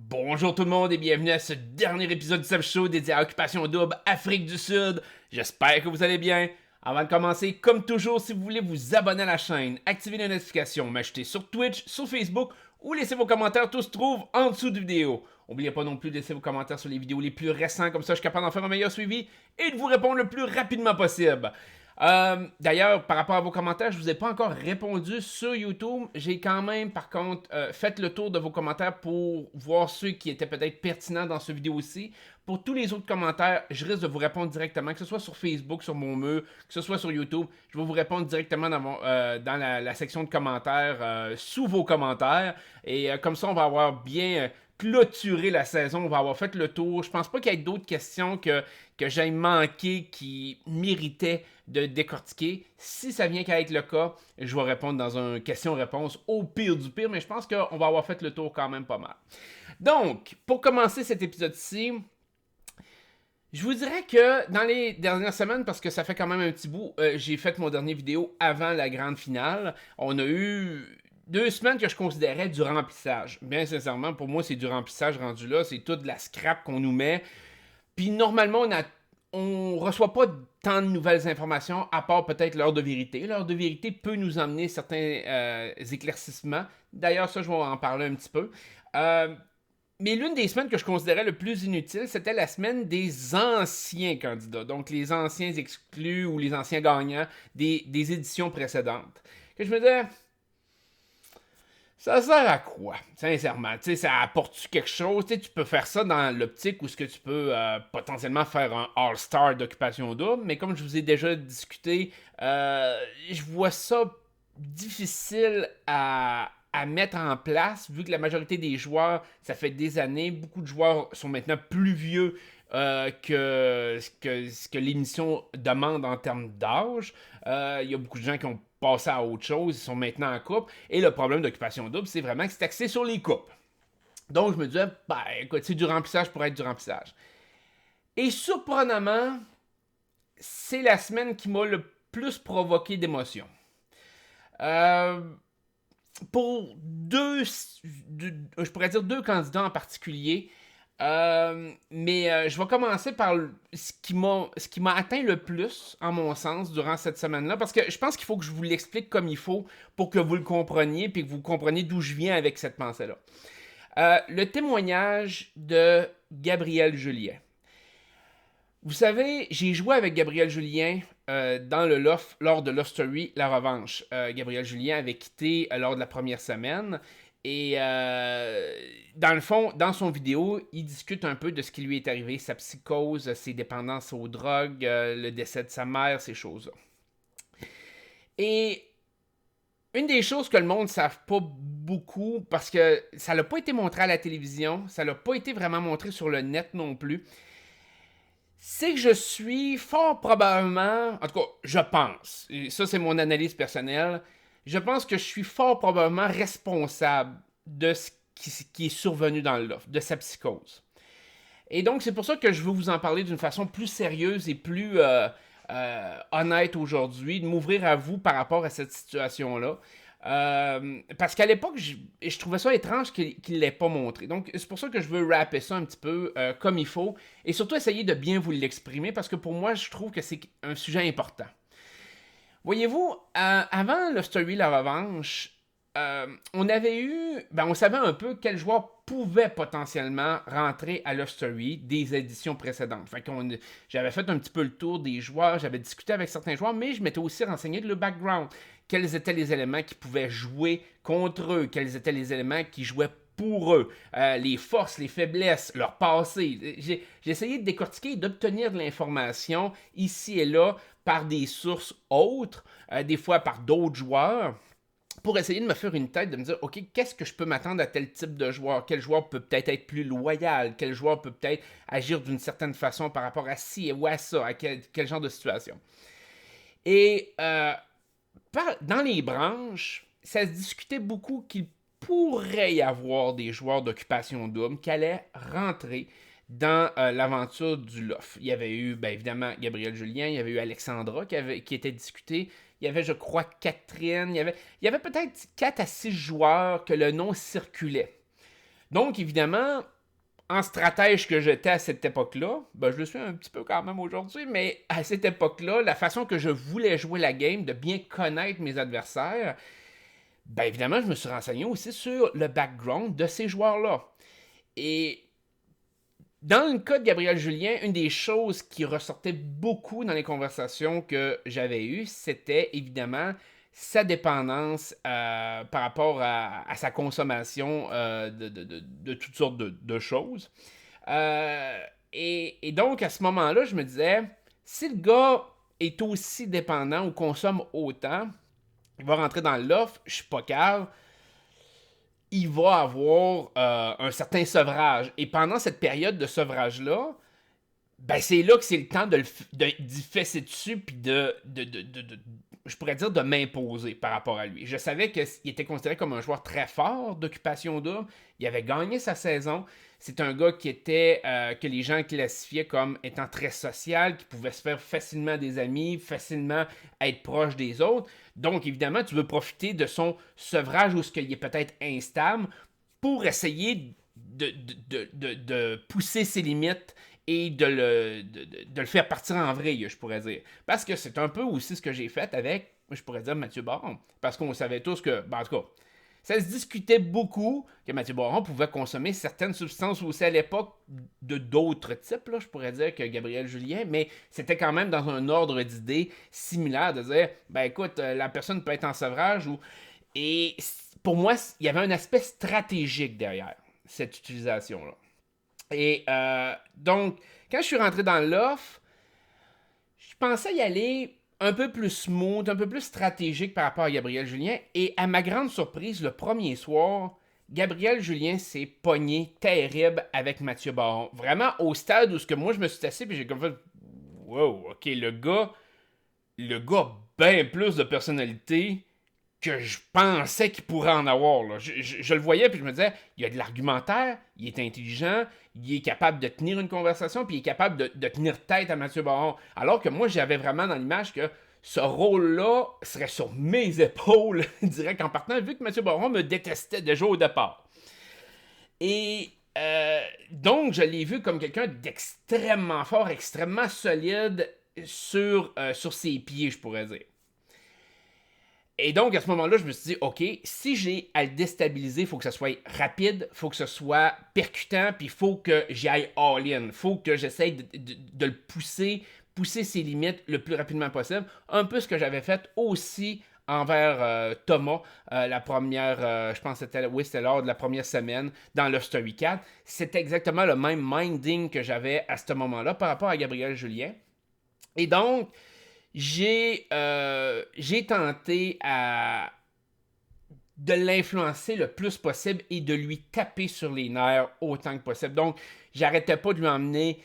Bonjour tout le monde et bienvenue à ce dernier épisode du Seb Show dédié à Occupation Double Afrique du Sud. J'espère que vous allez bien. Avant de commencer, comme toujours, si vous voulez vous abonner à la chaîne, activer les notifications, m'acheter sur Twitch, sur Facebook ou laisser vos commentaires, tout se trouve en dessous de la vidéo. N'oubliez pas non plus de laisser vos commentaires sur les vidéos les plus récentes, comme ça je suis capable d'en faire un meilleur suivi et de vous répondre le plus rapidement possible. D'ailleurs, par rapport à vos commentaires, je vous ai pas encore répondu sur YouTube. J'ai quand même, par contre, fait le tour de vos commentaires pour voir ceux qui étaient peut-être pertinents dans cette vidéo aussi. Pour tous les autres commentaires, je risque de vous répondre directement, que ce soit sur Facebook, sur mon mur, que ce soit sur YouTube. Je vais vous répondre directement dans la section de commentaires, sous vos commentaires. Et comme ça, on va avoir bien clôturé la saison. On va avoir fait le tour. Je pense pas qu'il y ait d'autres questions que j'ai manquées qui méritaient de décortiquer. Si ça vient qu'à être le cas, je vais répondre dans un question-réponse au pire du pire, mais je pense qu'on va avoir fait le tour quand même pas mal. Donc, pour commencer cet épisode-ci, je vous dirais que dans les dernières semaines, parce que ça fait quand même un petit bout, j'ai fait mon dernier vidéo avant la grande finale. On a eu 2 semaines que je considérais du remplissage. Bien sincèrement, pour moi, c'est du remplissage rendu là. C'est toute la scrap qu'on nous met. Puis normalement, on reçoit pas tant de nouvelles informations, à part peut-être l'heure de vérité. L'heure de vérité peut nous emmener certains éclaircissements. D'ailleurs, ça, je vais en parler un petit peu. Mais l'une des semaines que je considérais le plus inutile, c'était la semaine des anciens candidats. Donc, les anciens exclus ou les anciens gagnants des éditions précédentes. Que je me disais, ça sert à quoi, sincèrement? Tu sais, ça apporte-tu quelque chose? Tu sais, tu peux faire ça dans l'optique où ce que tu peux potentiellement faire un All-Star d'Occupation Double, mais comme je vous ai déjà discuté, je vois ça difficile à mettre en place, vu que la majorité des joueurs, ça fait des années, beaucoup de joueurs sont maintenant plus vieux que ce que l'émission demande en termes d'âge. Il y a beaucoup de gens qui ont passé à autre chose, ils sont maintenant en couple. Et le problème d'Occupation Double, c'est vraiment que c'est axé sur les couples. Donc je me disais, ben écoute, c'est du remplissage pour être du remplissage. Et surprenamment, c'est la semaine qui m'a le plus provoqué d'émotions. Pour je pourrais dire deux candidats en particulier, mais je vais commencer par ce qui m'a atteint le plus, en mon sens, durant cette semaine-là, parce que je pense qu'il faut que je vous l'explique comme il faut pour que vous le compreniez, puis que vous compreniez d'où je viens avec cette pensée-là. Le témoignage de Gabriel Julien. Vous savez, j'ai joué avec Gabriel Julien dans le loft lors de Loft Story La Revanche. Gabriel Julien avait quitté lors de la première semaine. Et dans le fond, dans son vidéo, il discute un peu de ce qui lui est arrivé, sa psychose, ses dépendances aux drogues, le décès de sa mère, ces choses-là. Et une des choses que le monde ne savent pas beaucoup, parce que ça n'a pas été montré à la télévision, ça n'a pas été vraiment montré sur le net non plus, c'est que je suis fort probablement, en tout cas, je pense, et ça c'est mon analyse personnelle, je pense que je suis fort probablement responsable de ce qui est survenu dans le loft, de sa psychose. Et donc, c'est pour ça que je veux vous en parler d'une façon plus sérieuse et plus honnête aujourd'hui, de m'ouvrir à vous par rapport à cette situation-là. Parce qu'à l'époque, je trouvais ça étrange qu'il ne l'ait pas montré. Donc, c'est pour ça que je veux rapper ça un petit peu comme il faut. Et surtout, essayer de bien vous l'exprimer, parce que pour moi, je trouve que c'est un sujet important. Voyez-vous, avant le Story La Revanche, on avait eu, on savait un peu quel joueur pouvait potentiellement rentrer à Love Story des éditions précédentes. J'avais fait un petit peu le tour des joueurs, j'avais discuté avec certains joueurs, mais je m'étais aussi renseigné de le background. Quels étaient les éléments qui pouvaient jouer contre eux, quels étaient les éléments qui jouaient pour eux, les forces, les faiblesses, leur passé. J'ai essayé de décortiquer et d'obtenir de l'information ici et là par des sources autres, des fois par d'autres joueurs, pour essayer de me faire une tête, de me dire, OK, qu'est-ce que je peux m'attendre à tel type de joueur? Quel joueur peut peut-être être plus loyal? Quel joueur peut peut-être agir d'une certaine façon par rapport à ci ou à ça? À quel genre de situation? Et dans les branches, ça se discutait beaucoup qu'il pourrait y avoir des joueurs d'Occupation Double qui allaient rentrer dans l'aventure du loft. Il y avait eu, évidemment, Gabriel Julien, il y avait eu Alexandra qui était discuté. Il y avait, je crois, Catherine. Il y avait peut-être 4 à 6 joueurs que le nom circulait. Donc, évidemment, en stratège que j'étais à cette époque-là, ben je le suis un petit peu quand même aujourd'hui, mais à cette époque-là, la façon que je voulais jouer la game, de bien connaître mes adversaires, ben évidemment, je me suis renseigné aussi sur le background de ces joueurs-là. Et dans le cas de Gabriel Julien, une des choses qui ressortait beaucoup dans les conversations que j'avais eues, c'était évidemment sa dépendance par rapport à sa consommation de toutes sortes de choses. Et donc, à ce moment-là, je me disais, si le gars est aussi dépendant ou consomme autant, il va rentrer dans l'offre, je suis pas calme, il va avoir un certain sevrage. Et pendant cette période de sevrage-là, ben c'est là que c'est le temps d'y fesser dessus puis je pourrais dire de m'imposer par rapport à lui. Je savais qu'il était considéré comme un joueur très fort d'occupation double. Il avait gagné sa saison. C'est un gars qui était que les gens classifiaient comme étant très social, qui pouvait se faire facilement des amis, facilement être proche des autres. Donc évidemment, tu veux profiter de son sevrage où il est peut-être instable pour essayer de pousser ses limites et de le faire partir en vrille, je pourrais dire. Parce que c'est un peu aussi ce que j'ai fait avec, je pourrais dire, Mathieu Baron. Parce qu'on savait tous que, ben, en tout cas, ça se discutait beaucoup que Mathieu Baron pouvait consommer certaines substances aussi à l'époque de d'autres types, là, je pourrais dire, que Gabriel Julien, mais c'était quand même dans un ordre d'idées similaire, de dire, ben écoute, la personne peut être en sevrage ou... Et pour moi, il y avait un aspect stratégique derrière cette utilisation-là. Et donc, quand je suis rentré dans l'offre, je pensais y aller un peu plus smooth, un peu plus stratégique par rapport à Gabriel Julien. Et à ma grande surprise, le premier soir, Gabriel Julien s'est pogné terrible avec Mathieu Baron. Vraiment au stade où ce que moi je me suis assis et j'ai comme fait wow, ok, le gars bien plus de personnalité que je pensais qu'il pourrait en avoir. Là. Je le voyais, puis je me disais, il a de l'argumentaire, il est intelligent, il est capable de tenir une conversation, puis il est capable de tenir tête à Mathieu Baron. Alors que moi, j'avais vraiment dans l'image que ce rôle-là serait sur mes épaules, direct en partant, vu que Mathieu Baron me détestait déjà au départ. Et donc, je l'ai vu comme quelqu'un d'extrêmement fort, extrêmement solide sur ses pieds, je pourrais dire. Et donc, à ce moment-là, je me suis dit, OK, si j'ai à le déstabiliser, il faut que ça soit rapide, il faut que ce soit percutant, puis il faut que j'y aille all-in. Il faut que j'essaye de le pousser ses limites le plus rapidement possible. Un peu ce que j'avais fait aussi envers Thomas, la première, je pense que c'était lors de la première semaine dans le Story 4. C'était exactement le même minding que j'avais à ce moment-là par rapport à Gabriel Julien. Et donc, j'ai tenté de l'influencer le plus possible et de lui taper sur les nerfs autant que possible. Donc, j'arrêtais pas de lui emmener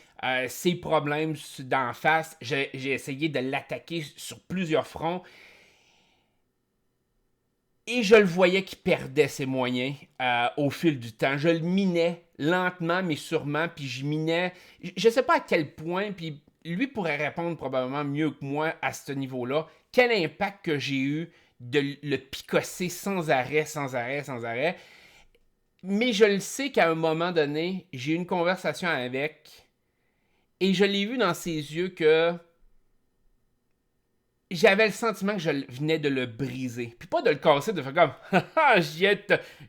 ses problèmes d'en face. J'ai essayé de l'attaquer sur plusieurs fronts. Et je le voyais qu'il perdait ses moyens au fil du temps. Je le minais lentement mais sûrement, puis je minais... Je sais pas à quel point, puis lui pourrait répondre probablement mieux que moi à ce niveau-là, quel impact que j'ai eu de le picosser sans arrêt, sans arrêt, sans arrêt. Mais je le sais qu'à un moment donné, j'ai eu une conversation avec, et je l'ai vu dans ses yeux que j'avais le sentiment que je venais de le briser. Puis pas de le casser, de faire comme haha, je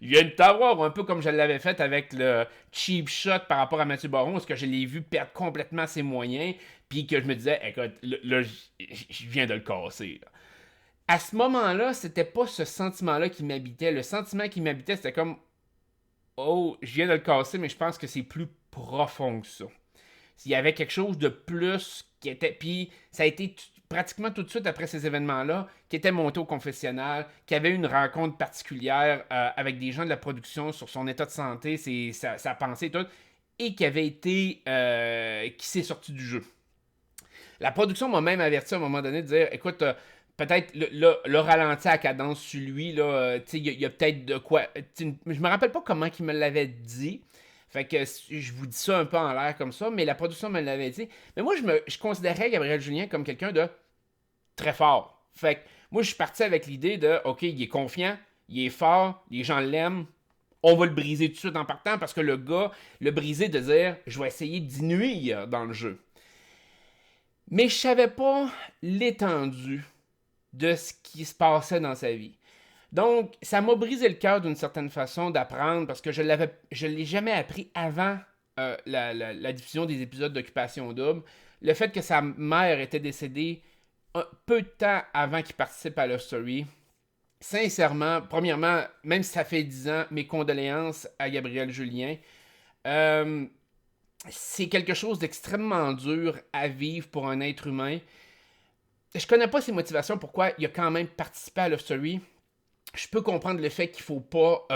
viens de t'avoir, un peu comme je l'avais fait avec le cheap shot par rapport à Mathieu Baron, parce que je l'ai vu perdre complètement ses moyens, puis que je me disais, écoute, là, je viens de le casser. Là. À ce moment-là, c'était pas ce sentiment-là qui m'habitait. Le sentiment qui m'habitait, c'était comme oh, je viens de le casser, mais je pense que c'est plus profond que ça. S'il y avait quelque chose de plus qui était. Puis ça a été pratiquement tout de suite après ces événements-là, qui était monté au confessionnal, qui avait eu une rencontre particulière avec des gens de la production sur son état de santé, sa pensée et tout, et qui avait été. Qui s'est sorti du jeu. La production m'a même averti à un moment donné de dire écoute, peut-être le ralenti à cadence sur lui, là, il y a peut-être de quoi. Je me rappelle pas comment il me l'avait dit. Fait que je vous dis ça un peu en l'air comme ça, mais la production me l'avait dit. Mais moi, je considérais Gabriel Julien comme quelqu'un de très fort. Fait que moi, je suis parti avec l'idée de OK, il est confiant, il est fort, les gens l'aiment, on va le briser tout de suite en partant parce que le gars l'a brisé de dire je vais essayer d'y nuire dans le jeu. Mais je savais pas l'étendue de ce qui se passait dans sa vie. Donc, ça m'a brisé le cœur d'une certaine façon d'apprendre parce que je l'ai jamais appris avant la diffusion des épisodes d'Occupation Double. Le fait que sa mère était décédée un peu de temps avant qu'il participe à Love Story. Sincèrement, premièrement, même si ça fait 10 ans, mes condoléances à Gabriel Julien. Euh, c'est quelque chose d'extrêmement dur à vivre pour un être humain. Je connais pas ses motivations, pourquoi il a quand même participé à Love Story. Je peux comprendre le fait qu'il faut pas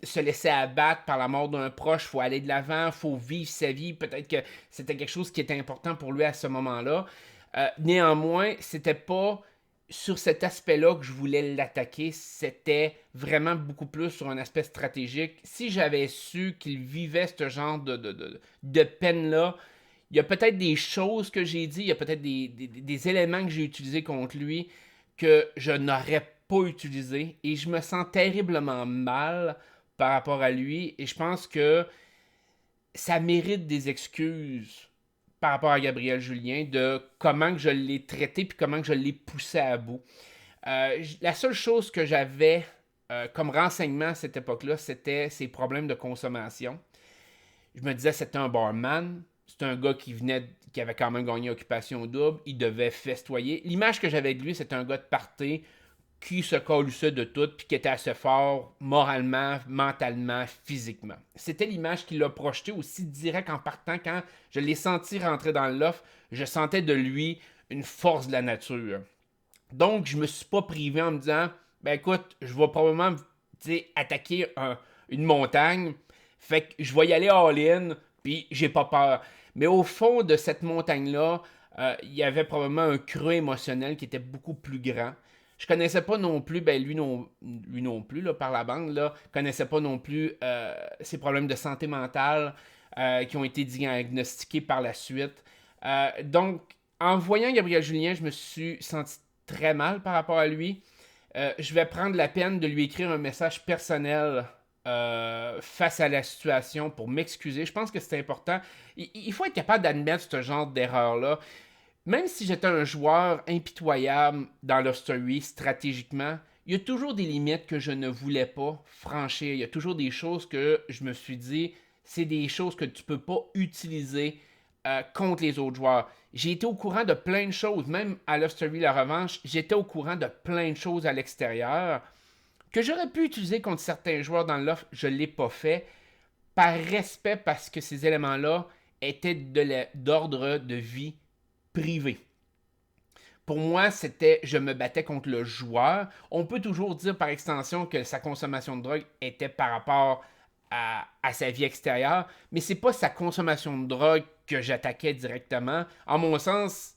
se laisser abattre par la mort d'un proche, il faut aller de l'avant, il faut vivre sa vie. Peut-être que c'était quelque chose qui était important pour lui à ce moment-là. Néanmoins, c'était pas sur cet aspect-là que je voulais l'attaquer, c'était vraiment beaucoup plus sur un aspect stratégique. Si j'avais su qu'il vivait ce genre de peine-là, il y a peut-être des choses que j'ai dit, il y a peut-être des éléments que j'ai utilisés contre lui que je n'aurais pas utilisés. Et je me sens terriblement mal par rapport à lui. Et je pense que ça mérite des excuses par rapport à Gabriel Julien de comment que je l'ai traité puis comment que je l'ai poussé à bout. La seule chose que j'avais comme renseignement à cette époque-là, c'était ses problèmes de consommation. Je me disais c'était un barman, c'est un gars qui avait quand même gagné Occupation Double, il devait festoyer. L'image que j'avais de lui, c'était un gars de party qui se calissait de tout puis qui était assez fort moralement, mentalement, physiquement. C'était l'image qu'il a projetée aussi direct en partant. Quand je l'ai senti rentrer dans le loft, je sentais de lui une force de la nature. Donc, je me suis pas privé en me disant, ben écoute, je vais probablement attaquer une montagne, fait que je vais y aller all-in, puis j'ai pas peur. Mais au fond de cette montagne-là, il y avait probablement un creux émotionnel qui était beaucoup plus grand. Je connaissais pas non plus, ben lui non plus, là, par la bande, là, connaissais pas non plus ses problèmes de santé mentale qui ont été diagnostiqués par la suite. Donc, en voyant Gabriel Julien, je me suis senti très mal par rapport à lui. Je vais prendre la peine de lui écrire un message personnel face à la situation pour m'excuser. Je pense que c'est important. Il faut être capable d'admettre ce genre d'erreur-là. Même si j'étais un joueur impitoyable dans Love Story stratégiquement, il y a toujours des limites que je ne voulais pas franchir. Il y a toujours des choses que je me suis dit, c'est des choses que tu peux pas utiliser contre les autres joueurs. J'ai été au courant de plein de choses, même à Love Story La Revanche, j'étais au courant de plein de choses à l'extérieur que j'aurais pu utiliser contre certains joueurs dans l'offre, je ne l'ai pas fait par respect parce que ces éléments-là étaient d'ordre de vie privée. Pour moi, c'était je me battais contre le joueur. On peut toujours dire par extension que sa consommation de drogue était par rapport à sa vie extérieure, mais c'est pas sa consommation de drogue que j'attaquais directement. En mon sens,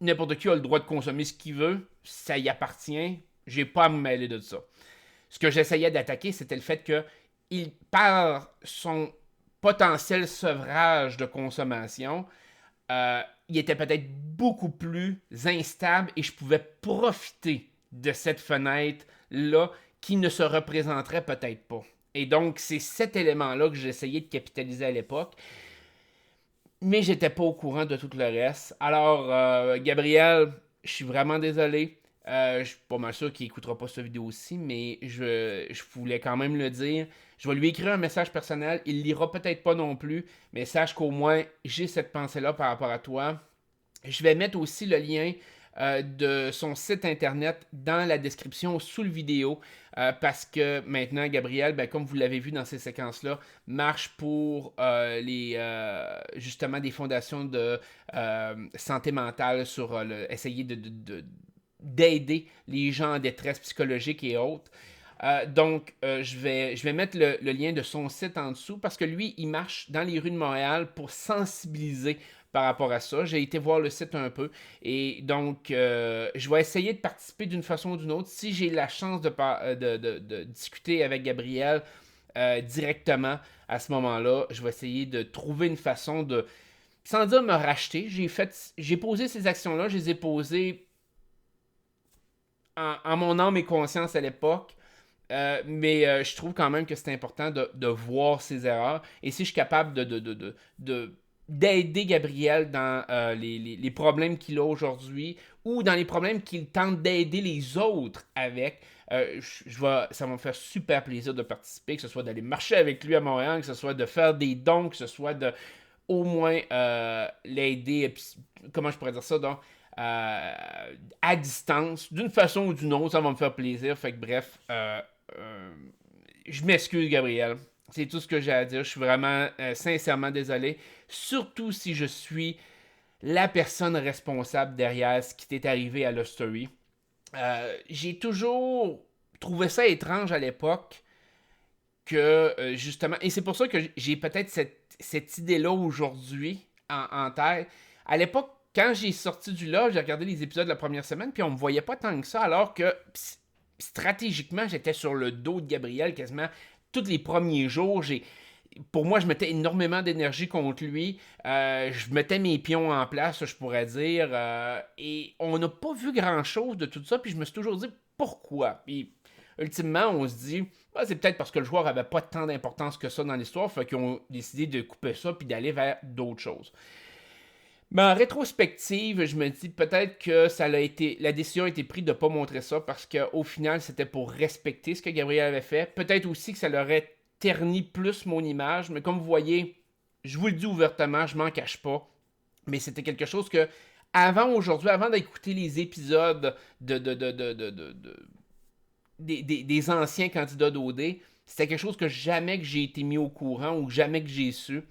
n'importe qui a le droit de consommer ce qu'il veut, ça y appartient, j'ai pas à me mêler de ça. Ce que j'essayais d'attaquer, c'était le fait que par son potentiel sevrage de consommation, il était peut-être beaucoup plus instable et je pouvais profiter de cette fenêtre-là qui ne se représenterait peut-être pas. Et donc, c'est cet élément-là que j'essayais de capitaliser à l'époque. Mais j'étais pas au courant de tout le reste. Alors, Gabriel, je suis vraiment désolé. Je suis pas mal sûr qu'il écoutera pas cette vidéo aussi, mais je voulais quand même le dire. Je vais lui écrire un message personnel. Il lira peut-être pas non plus, mais sache qu'au moins, j'ai cette pensée-là par rapport à toi. Je vais mettre aussi le lien de son site internet dans la description sous le vidéo parce que maintenant Gabriel, ben, comme vous l'avez vu dans ces séquences-là, marche pour justement des fondations de santé mentale sur essayer d'aider les gens en détresse psychologique et autres. Je vais mettre le lien de son site en dessous parce que lui, il marche dans les rues de Montréal pour sensibiliser par rapport à ça. J'ai été voir le site un peu et donc je vais essayer de participer d'une façon ou d'une autre. Si j'ai la chance de discuter avec Gabriel directement à ce moment-là, je vais essayer de trouver une façon de, sans dire me racheter, j'ai posé ces actions-là, je les ai posées en mon âme et conscience à l'époque. Mais je trouve quand même que c'est important de voir ses erreurs. Et si je suis capable d'aider Gabriel dans les problèmes qu'il a aujourd'hui ou dans les problèmes qu'il tente d'aider les autres avec, ça va me faire super plaisir de participer, que ce soit d'aller marcher avec lui à Montréal, que ce soit de faire des dons, que ce soit de au moins l'aider, comment je pourrais dire ça, donc, à distance, d'une façon ou d'une autre, ça va me faire plaisir. Fait que bref, euh, je m'excuse, Gabriel. C'est tout ce que j'ai à dire. Je suis vraiment sincèrement désolé. Surtout si je suis la personne responsable derrière ce qui t'est arrivé à Lost Story. J'ai toujours trouvé ça étrange à l'époque que, justement, et c'est pour ça que j'ai peut-être cette idée-là aujourd'hui en tête. À l'époque, quand j'ai sorti du Love, j'ai regardé les épisodes de la première semaine, puis on me voyait pas tant que ça, alors que stratégiquement, j'étais sur le dos de Gabriel quasiment tous les premiers jours. Pour moi, je mettais énormément d'énergie contre lui. Je mettais mes pions en place, je pourrais dire. Et on n'a pas vu grand-chose de tout ça. Puis je me suis toujours dit pourquoi. Puis ultimement, on se dit, bah, c'est peut-être parce que le joueur avait pas tant d'importance que ça dans l'histoire. Fait qu'ils ont décidé de couper ça puis d'aller vers d'autres choses. Mais en rétrospective, je me dis peut-être que la décision a été prise de ne pas montrer ça parce qu'au final, c'était pour respecter ce que Gabriel avait fait. Peut-être aussi que ça leur aurait terni plus mon image, mais comme vous voyez, je vous le dis ouvertement, je m'en cache pas. Mais c'était quelque chose que, avant d'écouter les épisodes des anciens candidats d'OD, c'était quelque chose que jamais que j'ai été mis au courant ou jamais que j'ai su.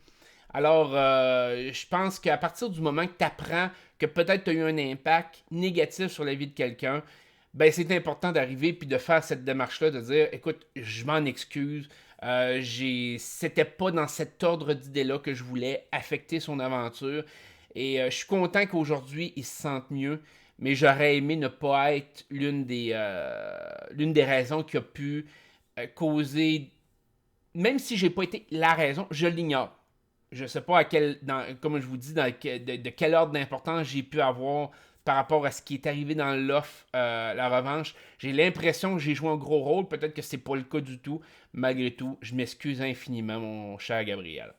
Alors, je pense qu'à partir du moment que tu apprends que peut-être tu as eu un impact négatif sur la vie de quelqu'un, ben c'est important d'arriver puis de faire cette démarche-là, de dire, écoute, je m'en excuse, c'était pas dans cet ordre d'idée-là que je voulais affecter son aventure. Et je suis content qu'aujourd'hui, il se sente mieux, mais j'aurais aimé ne pas être l'une des raisons qui a pu causer, même si j'ai pas été la raison, je l'ignore. Je sais pas comme je vous dis, de quel ordre d'importance j'ai pu avoir par rapport à ce qui est arrivé dans l'offre, la revanche. J'ai l'impression que j'ai joué un gros rôle. Peut-être que c'est pas le cas du tout. Malgré tout, je m'excuse infiniment, mon cher Gabriel.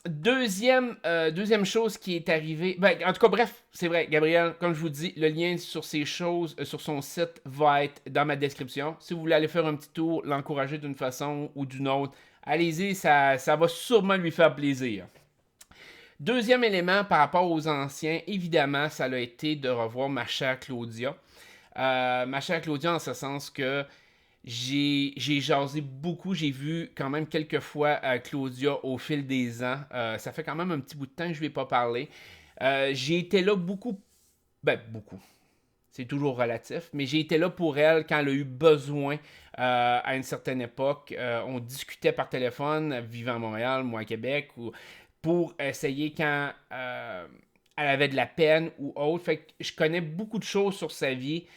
Deuxième chose qui est arrivée. Ben, en tout cas, bref, c'est vrai, Gabriel, comme je vous dis, le lien sur ces choses, sur son site, va être dans ma description. Si vous voulez aller faire un petit tour, l'encourager d'une façon ou d'une autre, allez-y, ça va sûrement lui faire plaisir. Deuxième élément par rapport aux anciens, évidemment, ça a été de revoir ma chère Claudia. Ma chère Claudia, en ce sens que j'ai jasé beaucoup, j'ai vu quand même quelques fois Claudia au fil des ans. Ça fait quand même un petit bout de temps que je ne lui ai pas parlé. J'ai été là beaucoup, ben beaucoup, c'est toujours relatif, mais j'ai été là pour elle quand elle a eu besoin à une certaine époque. On discutait par téléphone, vivant à Montréal, moi à Québec, pour essayer quand elle avait de la peine ou autre. Fait que je connais beaucoup de choses sur sa vie.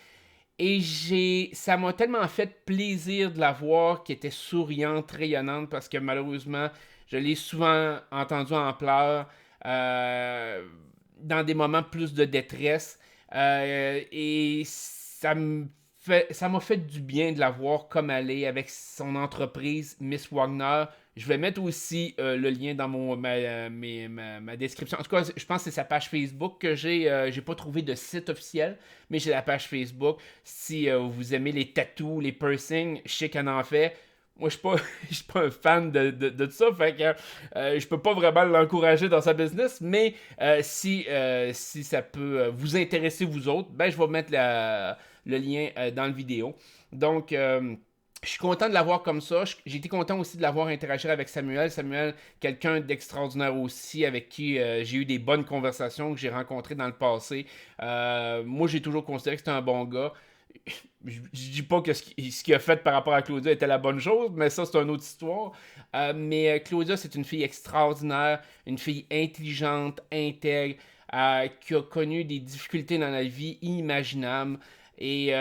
Et ça m'a tellement fait plaisir de la voir qui était souriante, rayonnante, parce que malheureusement, je l'ai souvent entendue en pleurs, dans des moments plus de détresse. Et ça m'a fait du bien de la voir comme elle est avec son entreprise, Miss Wagner. Je vais mettre aussi le lien dans ma description. En tout cas, je pense que c'est sa page Facebook que j'ai. J'ai pas trouvé de site officiel, mais j'ai la page Facebook. Si vous aimez les tattoos, les piercings, je sais qu'elle en fait. Moi, je suis pas un fan de ça, fait que je peux pas vraiment l'encourager dans sa business, mais si ça peut vous intéresser vous autres, ben je vais mettre le lien dans la vidéo. Donc, je suis content de l'avoir comme ça. J'ai été content aussi de l'avoir interagir avec Samuel. Samuel, quelqu'un d'extraordinaire aussi, avec qui j'ai eu des bonnes conversations, que j'ai rencontré dans le passé. Moi, j'ai toujours considéré que c'était un bon gars. Je dis pas que ce qu'il a fait par rapport à Claudia était la bonne chose, mais ça, c'est une autre histoire. Mais Claudia, c'est une fille extraordinaire, une fille intelligente, intègre, qui a connu des difficultés dans la vie inimaginables. Et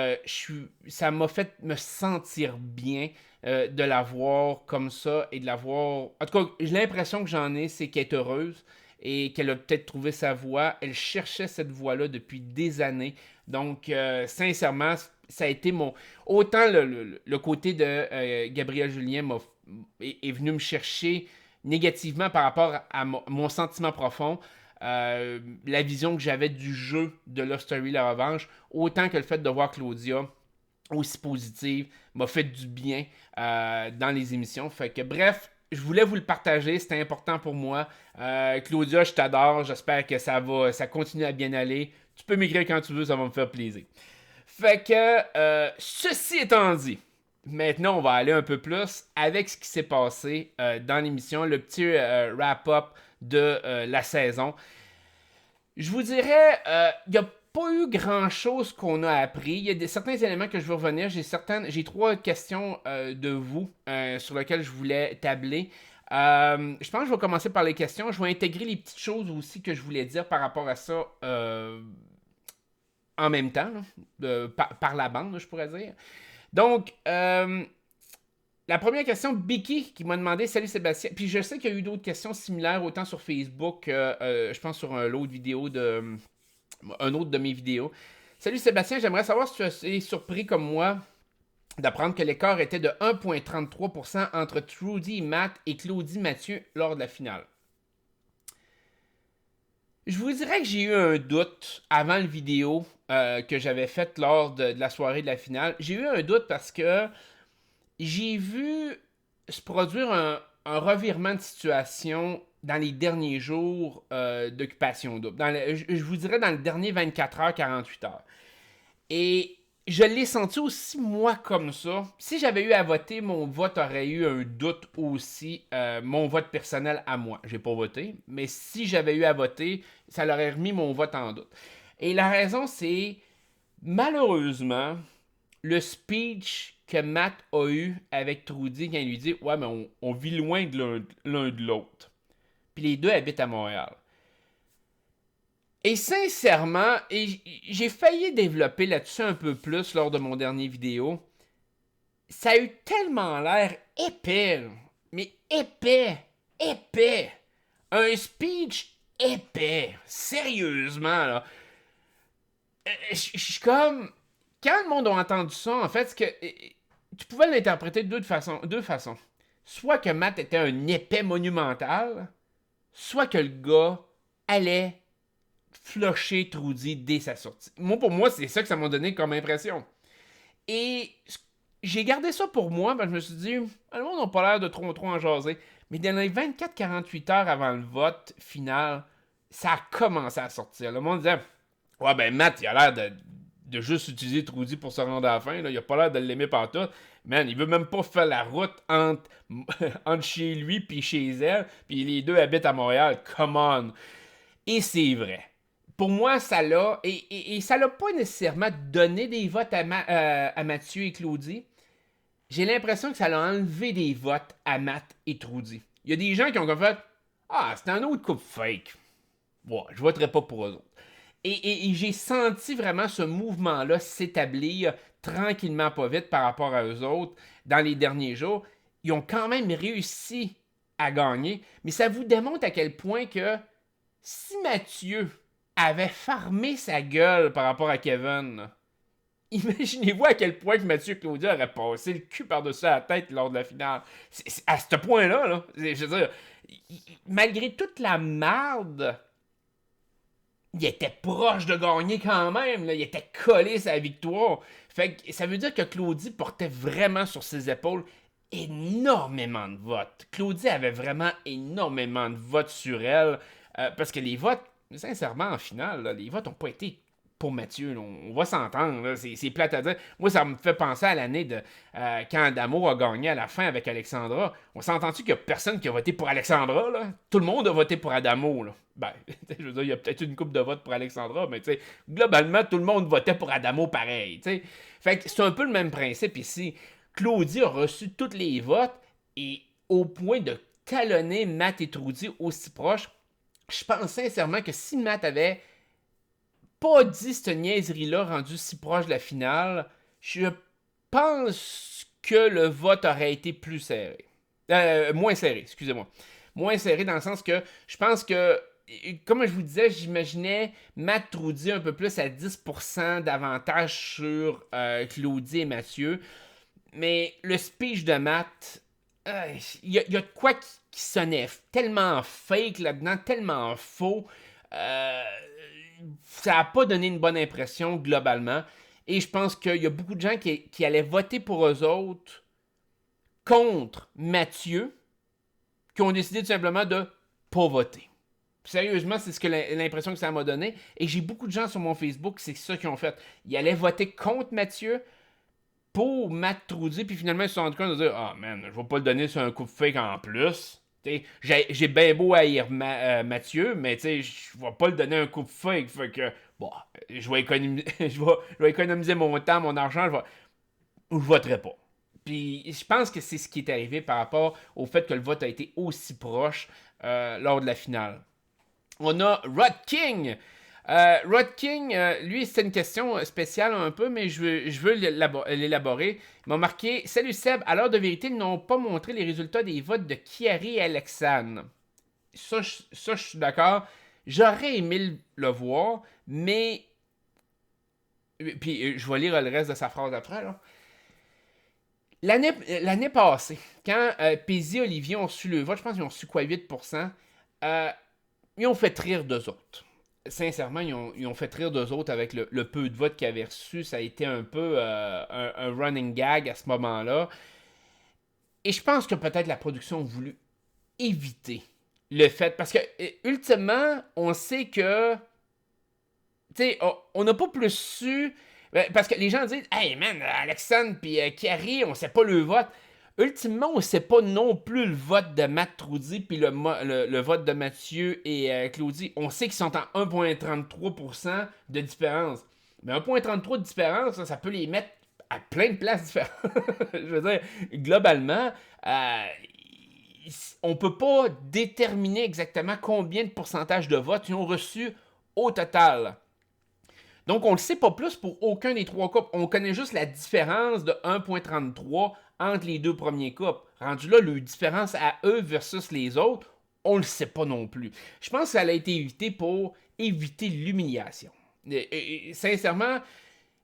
ça m'a fait me sentir bien de la voir comme ça et de la voir. En tout cas, l'impression que j'en ai, c'est qu'elle est heureuse et qu'elle a peut-être trouvé sa voie. Elle cherchait cette voie-là depuis des années. Donc, sincèrement, ça a été mon... Autant le côté de Gabriel Julien est venu me chercher négativement par rapport à mon sentiment profond, la vision que j'avais du jeu de Love Story La Revanche, autant que le fait de voir Claudia aussi positive m'a fait du bien dans les émissions. Fait que bref, je voulais vous le partager, c'était important pour moi. Claudia, je t'adore, j'espère que ça continue à bien aller. Tu peux m'écrire quand tu veux, ça va me faire plaisir. Fait que, ceci étant dit, maintenant on va aller un peu plus avec ce qui s'est passé dans l'émission, le petit wrap-up de la saison. Je vous dirais, il n'y a pas eu grand-chose qu'on a appris. Il y a certains éléments que je veux revenir. J'ai 3 questions de vous sur lesquelles je voulais tabler. Je pense que je vais commencer par les questions. Je vais intégrer les petites choses aussi que je voulais dire par rapport à ça en même temps, là, par la bande, là, je pourrais dire. Donc, la première question, Bicky qui m'a demandé salut Sébastien. Puis je sais qu'il y a eu d'autres questions similaires, autant sur Facebook que je pense sur l'autre vidéo un autre de mes vidéos. Salut Sébastien, j'aimerais savoir si tu es surpris comme moi d'apprendre que l'écart était de 1,33% entre Trudy Matt et Claudie Mathieu lors de la finale. Je vous dirais que j'ai eu un doute avant le vidéo que j'avais faite lors de la soirée de la finale. J'ai eu un doute parce que j'ai vu se produire un revirement de situation dans les derniers jours d'Occupation Double. Je vous dirais dans les derniers 24 heures, 48 heures. Et je l'ai senti aussi, moi, comme ça. Si j'avais eu à voter, mon vote aurait eu un doute aussi. Mon vote personnel à moi. J'ai pas voté, mais si j'avais eu à voter, ça l'aurait remis mon vote en doute. Et la raison, c'est, malheureusement, le speech que Matt a eu avec Trudy quand il lui dit « Ouais, mais on vit loin de l'un de l'autre. » Puis les deux habitent à Montréal. Et sincèrement, j'ai failli développer là-dessus un peu plus lors de mon dernier vidéo. Ça a eu tellement l'air épais, mais épais. Un speech épais. Sérieusement, là. Je suis comme... Quand le monde a entendu ça, en fait, c'est que tu pouvais l'interpréter de deux façons. Soit que Matt était un épais monumental, soit que le gars allait flusher Trudy dès sa sortie. Pour moi, c'est ça que ça m'a donné comme impression. Et j'ai gardé ça pour moi, je me suis dit, le monde n'a pas l'air de trop en jaser. Mais dans les 24-48 heures avant le vote final, ça a commencé à sortir. Le monde disait, ouais, ben Matt, il a l'air de juste utiliser Trudy pour se rendre à la fin. Là. Il a pas l'air de l'aimer partout. Man, il veut même pas faire la route entre chez lui puis chez elle. Puis les deux habitent à Montréal. Come on. Et c'est vrai. Pour moi, ça l'a. Et ça l'a pas nécessairement donné des votes à Mathieu et Claudie. J'ai l'impression que ça l'a enlevé des votes à Matt et Trudy. Il y a des gens qui ont fait ah, c'est un autre couple fake. Ouais, je voterai pas pour eux autres. Et j'ai senti vraiment ce mouvement-là s'établir tranquillement, pas vite par rapport à eux autres dans les derniers jours. Ils ont quand même réussi à gagner, mais ça vous démontre à quel point que si Mathieu avait farmé sa gueule par rapport à Kevin, là, imaginez-vous à quel point que Mathieu et Claudia auraient passé le cul par-dessus la tête lors de la finale. C'est à ce point-là, là, je veux dire, malgré toute la marde, il était proche de gagner quand même. Là. Il était collé sa victoire. Fait que ça veut dire que Claudie portait vraiment sur ses épaules énormément de votes. Claudie avait vraiment énormément de votes sur elle. Parce que les votes, sincèrement, en finale, là, les votes n'ont pas été pour Mathieu. Là. On va s'entendre. Là. C'est plate à dire. Moi, ça me fait penser à l'année de quand Adamo a gagné à la fin avec Alexandra. On s'entend-tu qu'il n'y a personne qui a voté pour Alexandra? Là? Tout le monde a voté pour Adamo. Là. Ben, je veux dire, il y a peut-être une couple de votes pour Alexandra, mais tu sais, globalement, tout le monde votait pour Adamo pareil. T'sais. Fait que c'est un peu le même principe ici. Claudie a reçu tous les votes et au point de talonner Matt et Trudy aussi proches, je pense sincèrement que si Matt avait pas dit cette niaiserie-là rendue si proche de la finale, je pense que le vote aurait été plus serré. Moins serré, excusez-moi. Moins serré dans le sens que je pense que comme je vous disais, j'imaginais Matt Trudy un peu plus à 10% d'avantage sur Claudie et Mathieu. Mais le speech de Matt, y a de quoi qui sonnait tellement fake là-dedans, tellement faux. Euh, Ça n'a pas donné une bonne impression globalement. Et je pense qu'il y a beaucoup de gens qui allaient voter pour eux autres contre Mathieu, qui ont décidé tout simplement de pas voter. Sérieusement, c'est ce que l'impression que ça m'a donné. Et j'ai beaucoup de gens sur mon Facebook, c'est ça qu'ils ont fait. Ils allaient voter contre Mathieu pour Matt Trudy, puis finalement, ils se sont rendus compte de dire ah, man, je vais pas le donner sur un coup de fake en plus. J'ai bien beau haïr Mathieu, mais je vais pas le donner un coup de fake. Fait que, bon, je vais économiser, je vais économiser mon temps, mon argent, je voterai pas. Puis je pense que c'est ce qui est arrivé par rapport au fait que le vote a été aussi proche lors de la finale. On a Rod King. Rod King, lui, c'était une question spéciale un peu, mais je veux l'élaborer. Il m'a marqué Salut Seb, à l'heure de vérité, ils n'ont pas montré les résultats des votes de Chiari et Alexandre. Ça, je suis d'accord. J'aurais aimé le voir, mais. Puis, je vais lire le reste de sa phrase après, là. L'année passée, quand Pézy et Olivier ont su le vote, je pense qu'ils ont su quoi, 8%, ils ont fait rire d'eux autres. Sincèrement, ils ont fait rire d'eux autres avec le peu de votes qu'ils avaient reçu. Ça a été un peu un running gag à ce moment-là. Et je pense que peut-être la production a voulu éviter le fait. Parce que, ultimement, on sait que. Tu sais, on n'a pas plus su. Parce que les gens disent Hey man, Alexandre et Chiari, on sait pas le vote. Ultimement, on ne sait pas non plus le vote de Matt Trudy puis le vote de Mathieu et Claudie. On sait qu'ils sont en 1,33% de différence. Mais 1,33% de différence, ça peut les mettre à plein de places différentes. Je veux dire, globalement, on ne peut pas déterminer exactement combien de pourcentage de votes ils ont reçu au total. Donc, on ne le sait pas plus pour aucun des trois couples. On connaît juste la différence de 1,33 entre les deux premiers couples. Rendu là, le différence à eux versus les autres, on ne le sait pas non plus. Je pense que ça a été évité pour éviter l'humiliation. Sincèrement,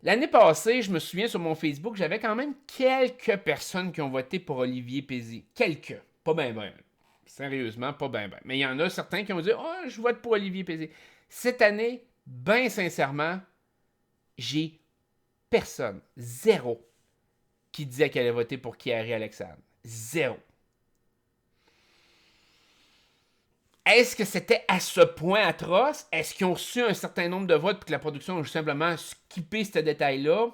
l'année passée, je me souviens sur mon Facebook, j'avais quand même quelques personnes qui ont voté pour Olivier Pézy. Quelques. Pas bien, bien. Sérieusement, pas bien, bien. Mais il y en a certains qui ont dit « Oh, je vote pour Olivier Pézy. » Cette année, bien sincèrement, j'ai personne, zéro, qui disait qu'elle allait voter pour Chiari Alexandre. Zéro. Est-ce que c'était à ce point atroce? Est-ce qu'ils ont reçu un certain nombre de votes et que la production a simplement skippé ce détail-là?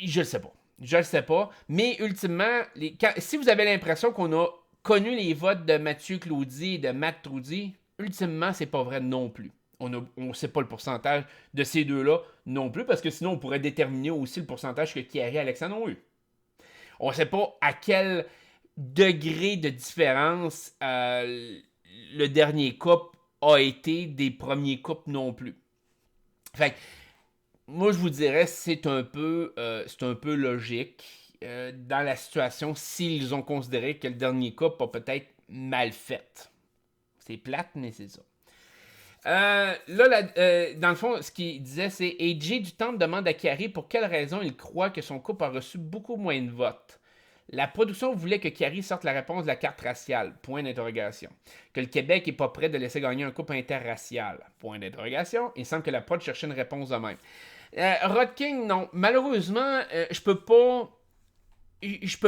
Je le sais pas. Je le sais pas. Mais ultimement, si vous avez l'impression qu'on a connu les votes de Mathieu Claudie et de Matt Trudy, ultimement, c'est pas vrai non plus. On ne sait pas le pourcentage de ces deux-là non plus, parce que sinon, on pourrait déterminer aussi le pourcentage que Chiari et Alexandre ont eu. On ne sait pas à quel degré de différence le dernier couple a été des premiers couples non plus. Fait que, moi, je vous dirais, c'est un peu logique dans la situation s'ils ont considéré que le dernier couple a peut-être mal fait. C'est plate, mais c'est ça. Dans le fond, ce qu'il disait, c'est AJ du Temple demande à Chiari pour quelle raison il croit que son couple a reçu beaucoup moins de votes. La production voulait que Chiari sorte la réponse de la carte raciale, point d'interrogation. Que le Québec n'est pas prêt de laisser gagner un couple interracial, point d'interrogation. Il semble que la prod cherchait une réponse de même. Rod King, non. Malheureusement, je peux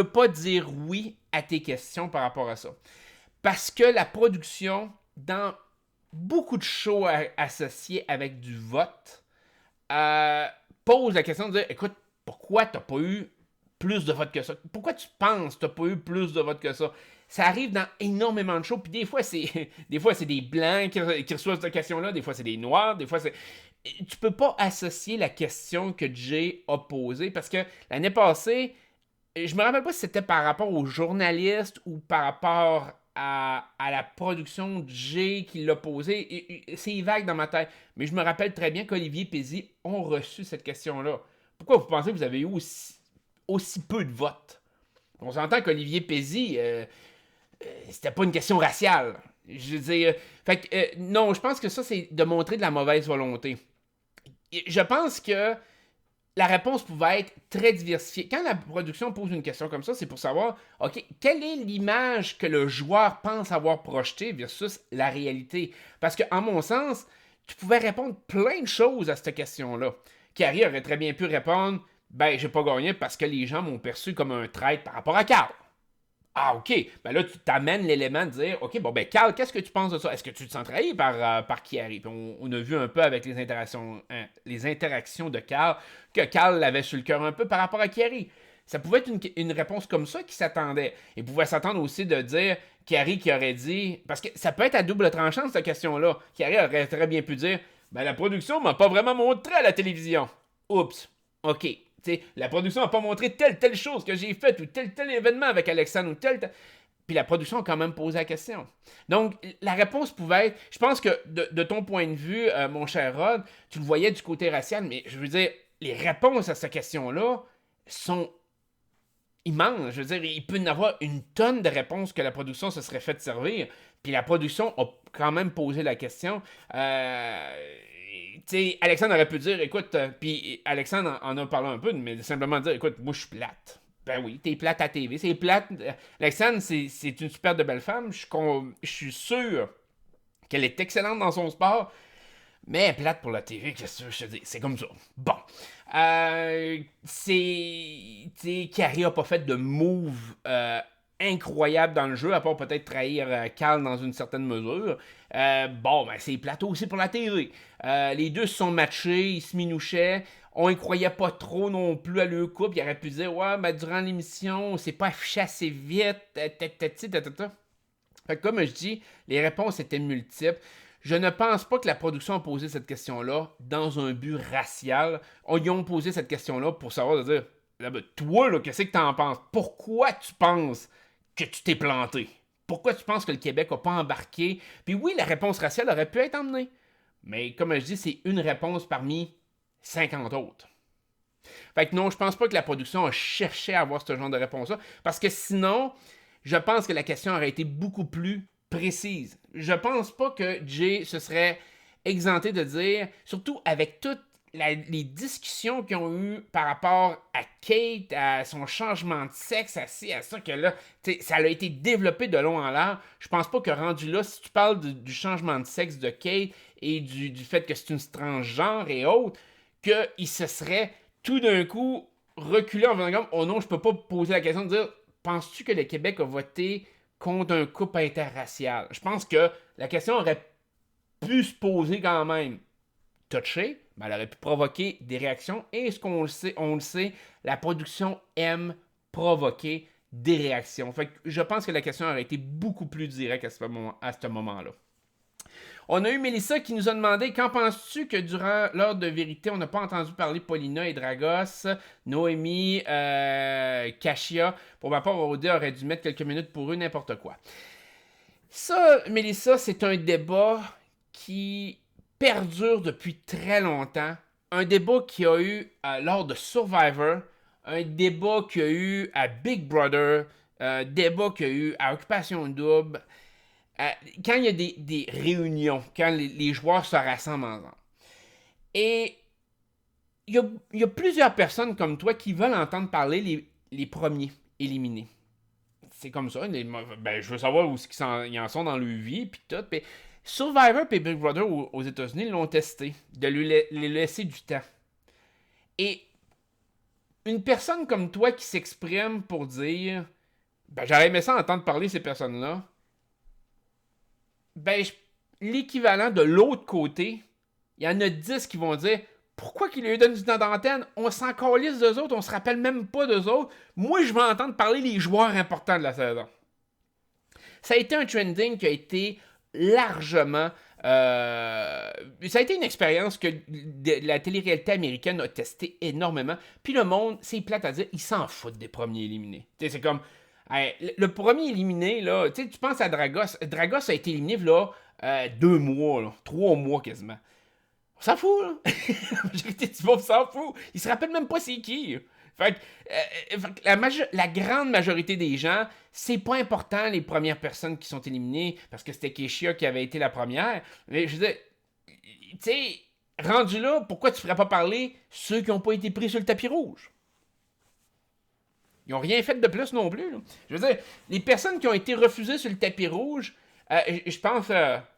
pas dire oui à tes questions par rapport à ça. Parce que la production, dans beaucoup de shows associés avec du vote, pose la question de dire, écoute, pourquoi t'as pas eu plus de votes que ça? Pourquoi tu penses que t'as pas eu plus de votes que ça? Ça arrive dans énormément de shows, puis des fois, c'est des blancs qui reçoivent cette question-là, des fois, c'est des noirs, des fois, c'est... Tu peux pas associer la question que Jay a posée, parce que l'année passée, je me rappelle pas si c'était par rapport aux journalistes ou par rapport à la production de Jay qui l'a posé. C'est vague dans ma tête. Mais je me rappelle très bien qu'Olivier Pézy ont reçu cette question-là. Pourquoi vous pensez que vous avez eu aussi peu de votes? On s'entend qu'Olivier Pézy, c'était pas une question raciale. Je veux dire, fait que, non, je pense que ça, c'est de montrer de la mauvaise volonté. Je pense que la réponse pouvait être très diversifiée. Quand la production pose une question comme ça, c'est pour savoir, OK, quelle est l'image que le joueur pense avoir projetée versus la réalité? Parce que, en mon sens, tu pouvais répondre plein de choses à cette question-là. Carrie aurait très bien pu répondre, ben, j'ai pas gagné parce que les gens m'ont perçu comme un traître par rapport à Carl. Ah, OK. Ben là, tu t'amènes l'élément de dire, OK, bon, ben, Carl, qu'est-ce que tu penses de ça? Est-ce que tu te sens trahi par Chiari? Puis on a vu un peu avec les interactions de Carl que Carl l'avait sur le cœur un peu par rapport à Chiari. Ça pouvait être une réponse comme ça qui s'attendait. Il pouvait s'attendre aussi de dire Chiari qui aurait dit. Parce que ça peut être à double tranchant, cette question-là. Chiari aurait très bien pu dire, ben, la production m'a pas vraiment montré à la télévision. Oups. OK. T'sais, la production n'a pas montré telle chose que j'ai faite ou tel événement avec Alexandre ou Puis la production a quand même posé la question. Donc, la réponse pouvait être... Je pense que de ton point de vue, mon cher Rod, tu le voyais du côté racial, mais je veux dire, les réponses à cette question-là sont immenses. Je veux dire, il peut y en avoir une tonne de réponses que la production se serait fait servir. Puis la production a quand même posé la question. T'sais, Alexandre aurait pu dire, écoute, puis Alexandre en a parlé un peu, mais simplement dire, écoute, moi je suis plate. Ben oui, t'es plate à TV, c'est plate. Alexandre, c'est une super de belle femme, je suis sûr qu'elle est excellente dans son sport, mais elle est plate pour la TV, qu'est-ce que je te dis, c'est comme ça. Bon. Carrie a pas fait de move incroyable dans le jeu, à part peut-être trahir Carl dans une certaine mesure. Bon, ben c'est plateau aussi pour la TV. Les deux se sont matchés, ils se minouchaient. On y croyait pas trop non plus à leur couple. Il aurait pu dire, ouais, ben durant l'émission, c'est pas affiché assez vite. Fait que comme je dis, les réponses étaient multiples. Je ne pense pas que la production a posé cette question-là dans un but racial. Ils ont posé cette question-là pour savoir de dire, toi, là, qu'est-ce que t'en penses? Pourquoi tu penses que tu t'es planté? Pourquoi tu penses que le Québec n'a pas embarqué? Puis oui, la réponse raciale aurait pu être emmenée. Mais comme je dis, c'est une réponse parmi 50 autres. Fait que non, je pense pas que la production a cherché à avoir ce genre de réponse-là. Parce que sinon, je pense que la question aurait été beaucoup plus précise. Je pense pas que Jay se serait exempté de dire, surtout avec toutes les discussions qu'ils ont eues par rapport à Kate, à son changement de sexe, à ça, que là, ça a été développé de long en large. Je pense pas que rendu là, si tu parles du changement de sexe de Kate et du fait que c'est une transgenre et autres, qu'il se serait tout d'un coup reculé en faisant comme, oh non, je peux pas poser la question de dire, penses-tu que le Québec a voté contre un couple interracial? Je pense que la question aurait pu se poser quand même. Touché, mais elle aurait pu provoquer des réactions. Et ce qu'on le sait, la production aime provoquer des réactions. Fait que je pense que la question aurait été beaucoup plus directe à ce moment-là. On a eu Mélissa qui nous a demandé, qu'en penses-tu que durant l'heure de vérité, on n'a pas entendu parler Paulina et Dragos, Noémie, Kashia. Pour ma part, Odé aurait dû mettre quelques minutes pour eux, n'importe quoi. Ça, Mélissa, c'est un débat qui perdure depuis très longtemps. Un débat qu'il y a eu lors de Survivor, un débat qu'il y a eu à Big Brother, un débat qu'il y a eu à Occupation Double. Quand il y a des réunions, quand les joueurs se rassemblent ensemble. Et il y a plusieurs personnes comme toi qui veulent entendre parler les premiers éliminés. C'est comme ça. Je veux savoir où ils en sont dans leur vie, puis tout. Pis Survivor et Big Brother aux États-Unis l'ont testé, de les laisser du temps. Et une personne comme toi qui s'exprime pour dire, j'aurais aimé ça entendre parler ces personnes-là, l'équivalent de l'autre côté, il y en a 10 qui vont dire, pourquoi qu'ils lui donnent du temps d'antenne? On s'en calisse d'eux autres, on se rappelle même pas d'eux autres. Moi, je veux entendre parler les joueurs importants de la saison. Ça a été un trending qui a été largement... ça a été une expérience que la télé-réalité américaine a testé énormément. Puis le monde, c'est plate à dire, ils s'en foutent des premiers éliminés. T'sais, c'est comme... le premier éliminé, là, tu penses à Dragos. Dragos a été éliminé là, 2 mois, là, 3 mois quasiment. On s'en fout, là. La majorité du monde s'en fout. Ils se rappellent même pas c'est qui. Fait que la grande majorité des gens, c'est pas important les premières personnes qui sont éliminées, parce que c'était Keishia qui avait été la première. Mais je veux dire, tu sais, rendu là, pourquoi tu ferais pas parler ceux qui n'ont pas été pris sur le tapis rouge? Ils n'ont rien fait de plus non plus. Là. Je veux dire, les personnes qui ont été refusées sur le tapis rouge, je pense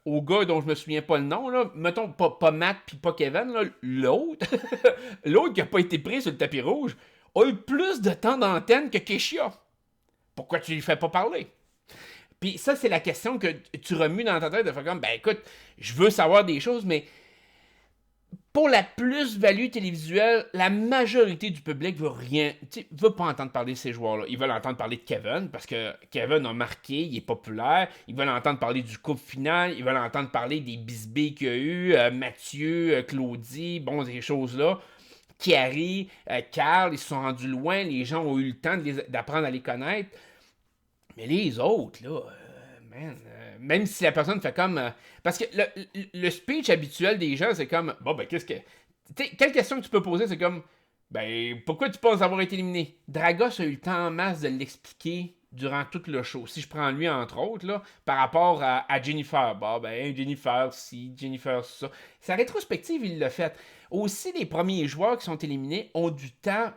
au gars dont je me souviens pas le nom, là, mettons pas Matt puis pas Kevin, là, l'autre, l'autre qui a pas été pris sur le tapis rouge, a eu plus de temps d'antenne que Keishia. Pourquoi tu lui fais pas parler? Puis ça, c'est la question que tu remues dans ta tête de faire comme, ben écoute, je veux savoir des choses, mais pour la plus-value télévisuelle, la majorité du public veut pas entendre parler de ces joueurs-là. Ils veulent entendre parler de Kevin, parce que Kevin a marqué, il est populaire. Ils veulent entendre parler du couple final. Ils veulent entendre parler des bisbés qu'il y a eu, Mathieu, Claudie, bon, ces choses-là. Carrie, Carl, ils se sont rendus loin. Les gens ont eu le temps d'apprendre à les connaître. Mais les autres, là, man, même si la personne fait comme. Parce que le speech habituel des gens, c'est comme. Bon, ben, qu'est-ce que. Quelle question que tu peux poser, c'est comme. Ben, pourquoi tu penses avoir été éliminé? Dragos a eu le temps en masse de l'expliquer durant tout le show. Si je prends lui, entre autres, là, par rapport à Jennifer. Bon, ben, Jennifer, si, Jennifer, ça. Sa rétrospective, il l'a fait. Aussi, les premiers joueurs qui sont éliminés ont du temps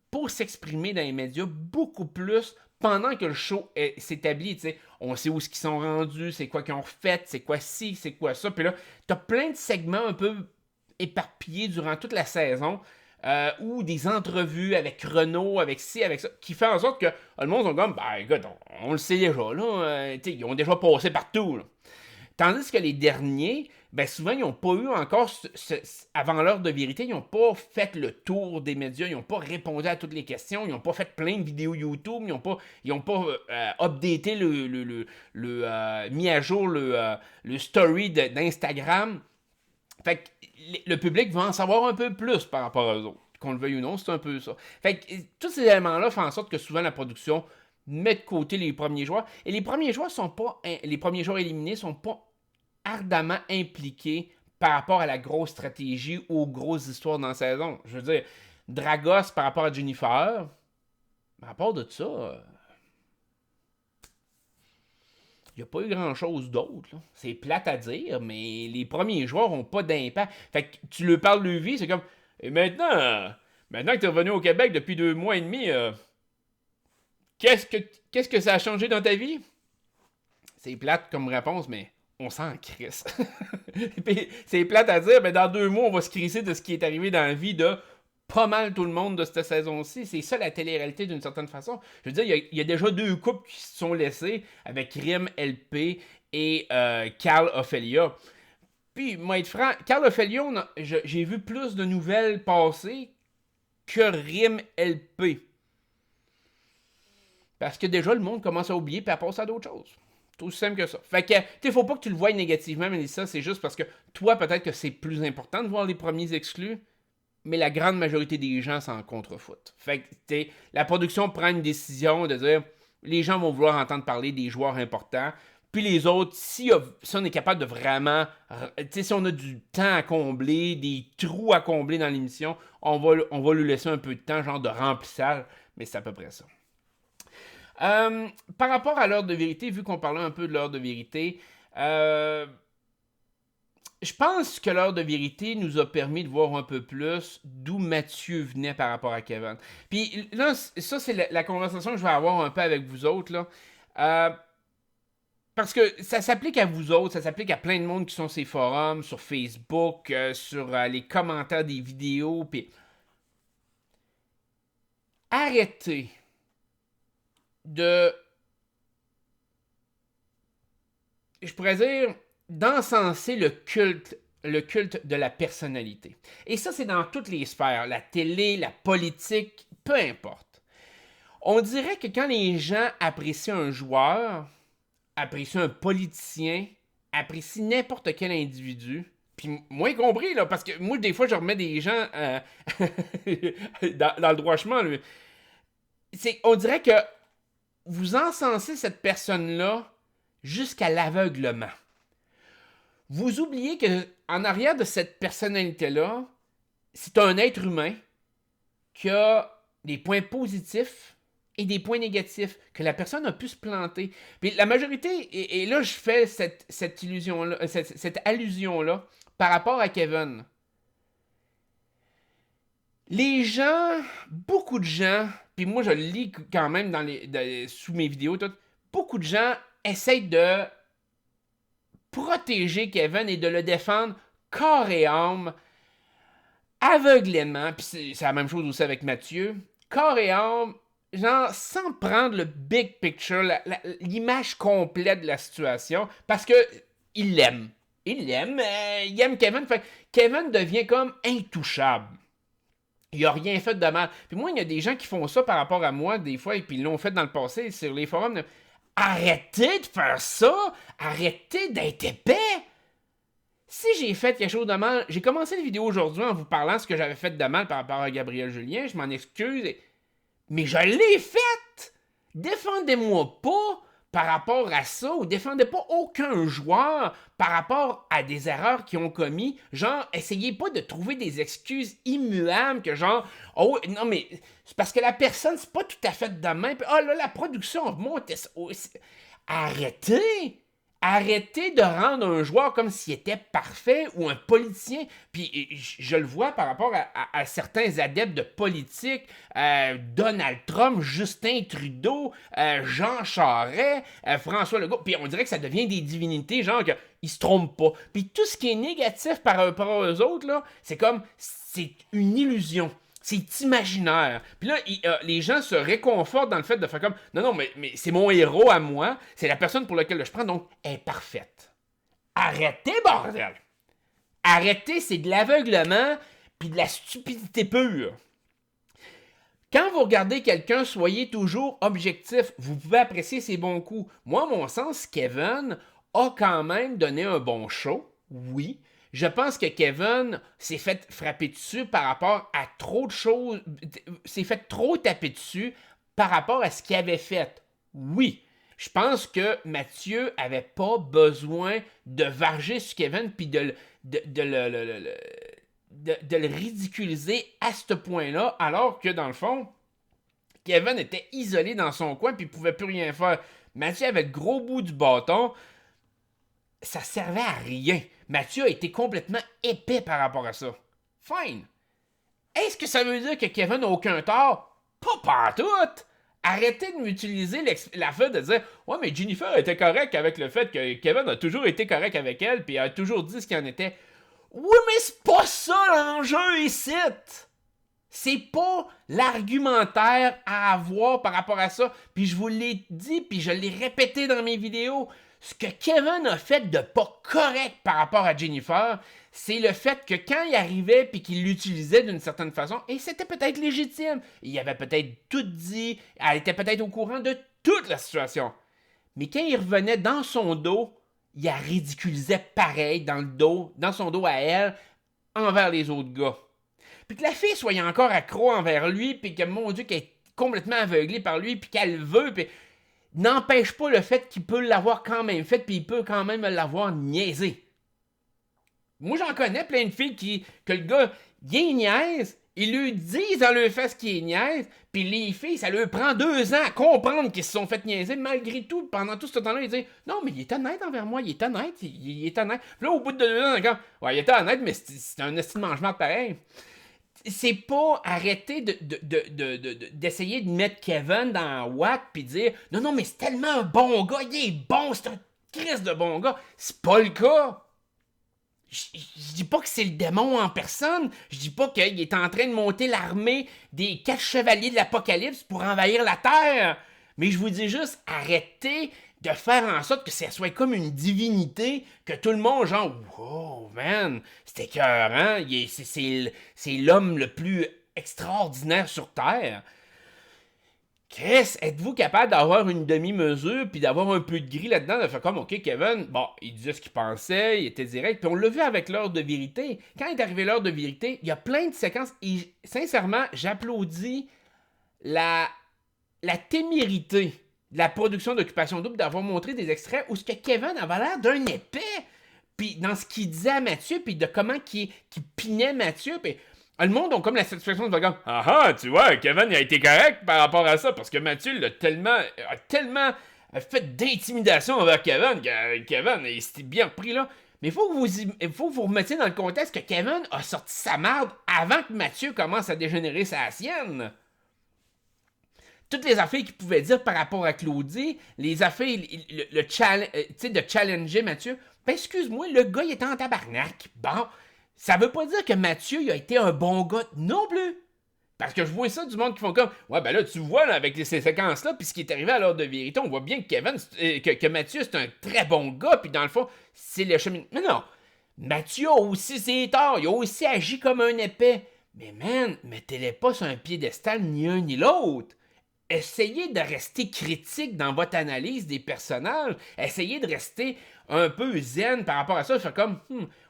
pour s'exprimer dans les médias beaucoup plus pendant que le show s'établit, tu sais, on sait où ils sont rendus, c'est quoi qu'ils ont fait, c'est quoi ci, c'est quoi ça. Puis là, t'as plein de segments un peu éparpillés durant toute la saison, ou des entrevues avec Renault, avec ci, avec ça, qui fait en sorte que le monde sont comme, ben écoute, on le sait déjà, là, ils ont déjà passé partout, là. Tandis que les derniers, ben souvent, ils n'ont pas eu encore, avant l'heure de vérité, ils n'ont pas fait le tour des médias, ils n'ont pas répondu à toutes les questions, ils n'ont pas fait plein de vidéos YouTube, ils n'ont pas updaté mis à jour le story d'Instagram. Fait que le public va en savoir un peu plus par rapport aux autres. Qu'on le veuille ou non, c'est un peu ça. Fait que tous ces éléments-là font en sorte que souvent la production met de côté les premiers joueurs. Et les premiers joueurs les premiers joueurs éliminés sont pas ardemment impliqués par rapport à la grosse stratégie ou aux grosses histoires dans la saison. Je veux dire, Dragos par rapport à Jennifer, à rapport de ça, il n'y a pas eu grand-chose d'autre. Là. C'est plate à dire, mais les premiers joueurs n'ont pas d'impact. Fait que tu leur parles de vie, c'est comme, et maintenant que tu es revenu au Québec depuis 2 mois et demi, qu'est-ce que ça a changé dans ta vie? C'est plate comme réponse, mais on s'en crisse. C'est plate à dire, mais dans 2 mois, on va se crisser de ce qui est arrivé dans la vie de pas mal tout le monde de cette saison-ci. C'est ça la télé-réalité d'une certaine façon. Je veux dire, il y a déjà 2 couples qui se sont laissés avec Rim LP et Carl Ophelia. Puis, moi être franc, Carl Ophelia, j'ai vu plus de nouvelles passer que Rim LP. Parce que déjà, le monde commence à oublier et à passer à d'autres choses. Tout aussi simple que ça. Fait que, tu faut pas que tu le voies négativement, Mélissa, c'est juste parce que toi, peut-être que c'est plus important de voir les premiers exclus, mais la grande majorité des gens s'en contrefoutent. Fait que, la production prend une décision de dire, les gens vont vouloir entendre parler des joueurs importants, puis les autres, si on est capable de vraiment, si on a du temps à combler, des trous à combler dans l'émission, on va lui laisser un peu de temps, genre de remplissage, mais c'est à peu près ça. Par rapport à l'heure de vérité, vu qu'on parlait un peu de l'heure de vérité, je pense que l'heure de vérité nous a permis de voir un peu plus d'où Mathieu venait par rapport à Kevin. Puis là, ça, c'est la conversation que je vais avoir un peu avec vous autres, là. Parce que ça s'applique à vous autres, ça s'applique à plein de monde qui sont sur ces forums, sur Facebook, sur les commentaires des vidéos, puis arrêtez de, je pourrais dire, d'encenser le culte de la personnalité. Et ça, c'est dans toutes les sphères, la télé, la politique, peu importe. On dirait que quand les gens apprécient un joueur, apprécient un politicien, apprécient n'importe quel individu, puis moi y compris, là, parce que moi, des fois, je remets des gens dans le droit chemin. On dirait que vous encensez cette personne-là jusqu'à l'aveuglement. Vous oubliez que en arrière de cette personnalité-là, c'est un être humain qui a des points positifs et des points négatifs, que la personne a pu se planter. Puis la majorité, et là je fais cette illusion-là, cette allusion-là par rapport à Kevin. Les gens, beaucoup de gens, puis moi je le lis quand même sous mes vidéos, beaucoup de gens essayent de protéger Kevin et de le défendre corps et âme, aveuglément, puis c'est la même chose aussi avec Mathieu, corps et âme, genre sans prendre le big picture, l'image complète de la situation, parce que il l'aime. Il l'aime, il aime Kevin, fait Kevin devient comme intouchable. Il a rien fait de mal. Puis moi, il y a des gens qui font ça par rapport à moi, des fois, et puis ils l'ont fait dans le passé sur les forums. Arrêtez de faire ça! Arrêtez d'être épais! Si j'ai fait quelque chose de mal, j'ai commencé la vidéo aujourd'hui en vous parlant de ce que j'avais fait de mal par rapport à Gabriel Julien, je m'en excuse, mais je l'ai fait! Défendez-moi pas par rapport à ça, ou défendez pas aucun joueur par rapport à des erreurs qu'ils ont commis. Genre, essayez pas de trouver des excuses immuables que genre, oh non mais c'est parce que la personne c'est pas tout à fait de même. Oh là la production monte. Arrêtez! Arrêtez de rendre un joueur comme s'il était parfait ou un politicien. Puis je le vois par rapport à certains adeptes de politique, Donald Trump, Justin Trudeau, Jean Charest, François Legault. Puis on dirait que ça devient des divinités, genre qu'ils se trompent pas. Puis tout ce qui est négatif par eux autres, là, c'est comme, c'est une illusion. C'est imaginaire. Puis là, les gens se réconfortent dans le fait de faire comme non, mais c'est mon héros à moi, c'est la personne pour laquelle je prends, donc elle est parfaite. Arrêtez, bordel! Arrêtez, c'est de l'aveuglement puis de la stupidité pure. Quand vous regardez quelqu'un, soyez toujours objectif. Vous pouvez apprécier ses bons coups. Moi, à mon sens, Kevin a quand même donné un bon show, oui. Je pense que Kevin s'est fait frapper dessus par rapport à trop de choses, s'est fait trop taper dessus par rapport à ce qu'il avait fait. Oui, je pense que Mathieu avait pas besoin de varger sur Kevin puis de le ridiculiser à ce point-là, alors que dans le fond, Kevin était isolé dans son coin puis il pouvait plus rien faire. Mathieu avait le gros bout du bâton. Ça servait à rien. Mathieu a été complètement épais par rapport à ça. Fine. Est-ce que ça veut dire que Kevin n'a aucun tort? Pas partout! Arrêtez de m'utiliser la fait de dire « Ouais, mais Jennifer était correcte avec le fait que Kevin a toujours été correct avec elle, puis a toujours dit ce qu'il en était. » Oui, mais c'est pas ça l'enjeu ici! C'est pas l'argumentaire à avoir par rapport à ça. Puis je vous l'ai dit, puis je l'ai répété dans mes vidéos. Ce que Kevin a fait de pas correct par rapport à Jennifer, c'est le fait que quand il arrivait puis qu'il l'utilisait d'une certaine façon, et c'était peut-être légitime, il avait peut-être tout dit, elle était peut-être au courant de toute la situation. Mais quand il revenait dans son dos, il la ridiculisait pareil dans son dos à elle, envers les autres gars. Puis que la fille soit encore accro envers lui, puis que mon Dieu, qu'elle est complètement aveuglée par lui, puis qu'elle veut, puis n'empêche pas le fait qu'il peut l'avoir quand même fait, puis il peut quand même l'avoir niaisé. Moi, j'en connais plein de filles que le gars, il niaise, ils lui disent dans leur face qu'il est niaise, puis les filles, ça leur prend 2 ans à comprendre qu'ils se sont fait niaiser, malgré tout, pendant tout ce temps-là, ils disent « Non, mais il est honnête envers moi, il est honnête, il est honnête. » Puis là, au bout de 2 ans, encore, « Ouais, il était honnête, mais c'est un estime mangement pareil. » C'est pas arrêter d'essayer de mettre Kevin dans un watt puis dire non, mais c'est tellement un bon gars, il est bon, c'est un Christ de bon gars. C'est pas le cas. Je dis pas que c'est le démon en personne. Je dis pas qu'il est en train de monter l'armée des 4 chevaliers de l'Apocalypse pour envahir la Terre. Mais je vous dis juste, arrêtez de faire en sorte que ça soit comme une divinité, que tout le monde, genre, wow, man, c'est écœurant, c'est l'homme le plus extraordinaire sur Terre. Chris, êtes-vous capable d'avoir une demi-mesure puis d'avoir un peu de gris là-dedans, de faire comme, OK, Kevin, bon, il disait ce qu'il pensait, il était direct, puis on l'a vu avec l'heure de vérité. Quand est arrivé l'heure de vérité, il y a plein de séquences, et sincèrement, j'applaudis la témérité de la production d'Occupation Double d'avoir montré des extraits où ce que Kevin avait l'air d'un épais, puis dans ce qu'il disait à Mathieu, puis de comment qu'il pinait Mathieu, puis Le monde a comme la satisfaction de dire ah ah, tu vois, Kevin il a été correct par rapport à ça parce que Mathieu a tellement fait d'intimidation envers Kevin que Kevin il s'était bien repris là. Mais il faut que vous remettiez dans le contexte que Kevin a sorti sa merde avant que Mathieu commence à dégénérer sa sienne. Toutes les affaires qu'il pouvait dire par rapport à Claudie, les affaires, de challenger Mathieu, ben excuse-moi, le gars il était en tabarnak. Bon, ça veut pas dire que Mathieu il a été un bon gars non plus. Parce que je vois ça du monde qui font comme ouais ben là tu vois là, avec ces séquences là puis ce qui est arrivé à l'heure de vérité, on voit bien que que Mathieu c'est un très bon gars puis dans le fond c'est le chemin. Mais non, Mathieu a aussi ses torts, il a aussi agi comme un épais. Mais man, mettez-les pas sur un piédestal ni un ni l'autre. Essayez de rester critique dans votre analyse des personnages. Essayez de rester un peu zen par rapport à ça. Faire comme,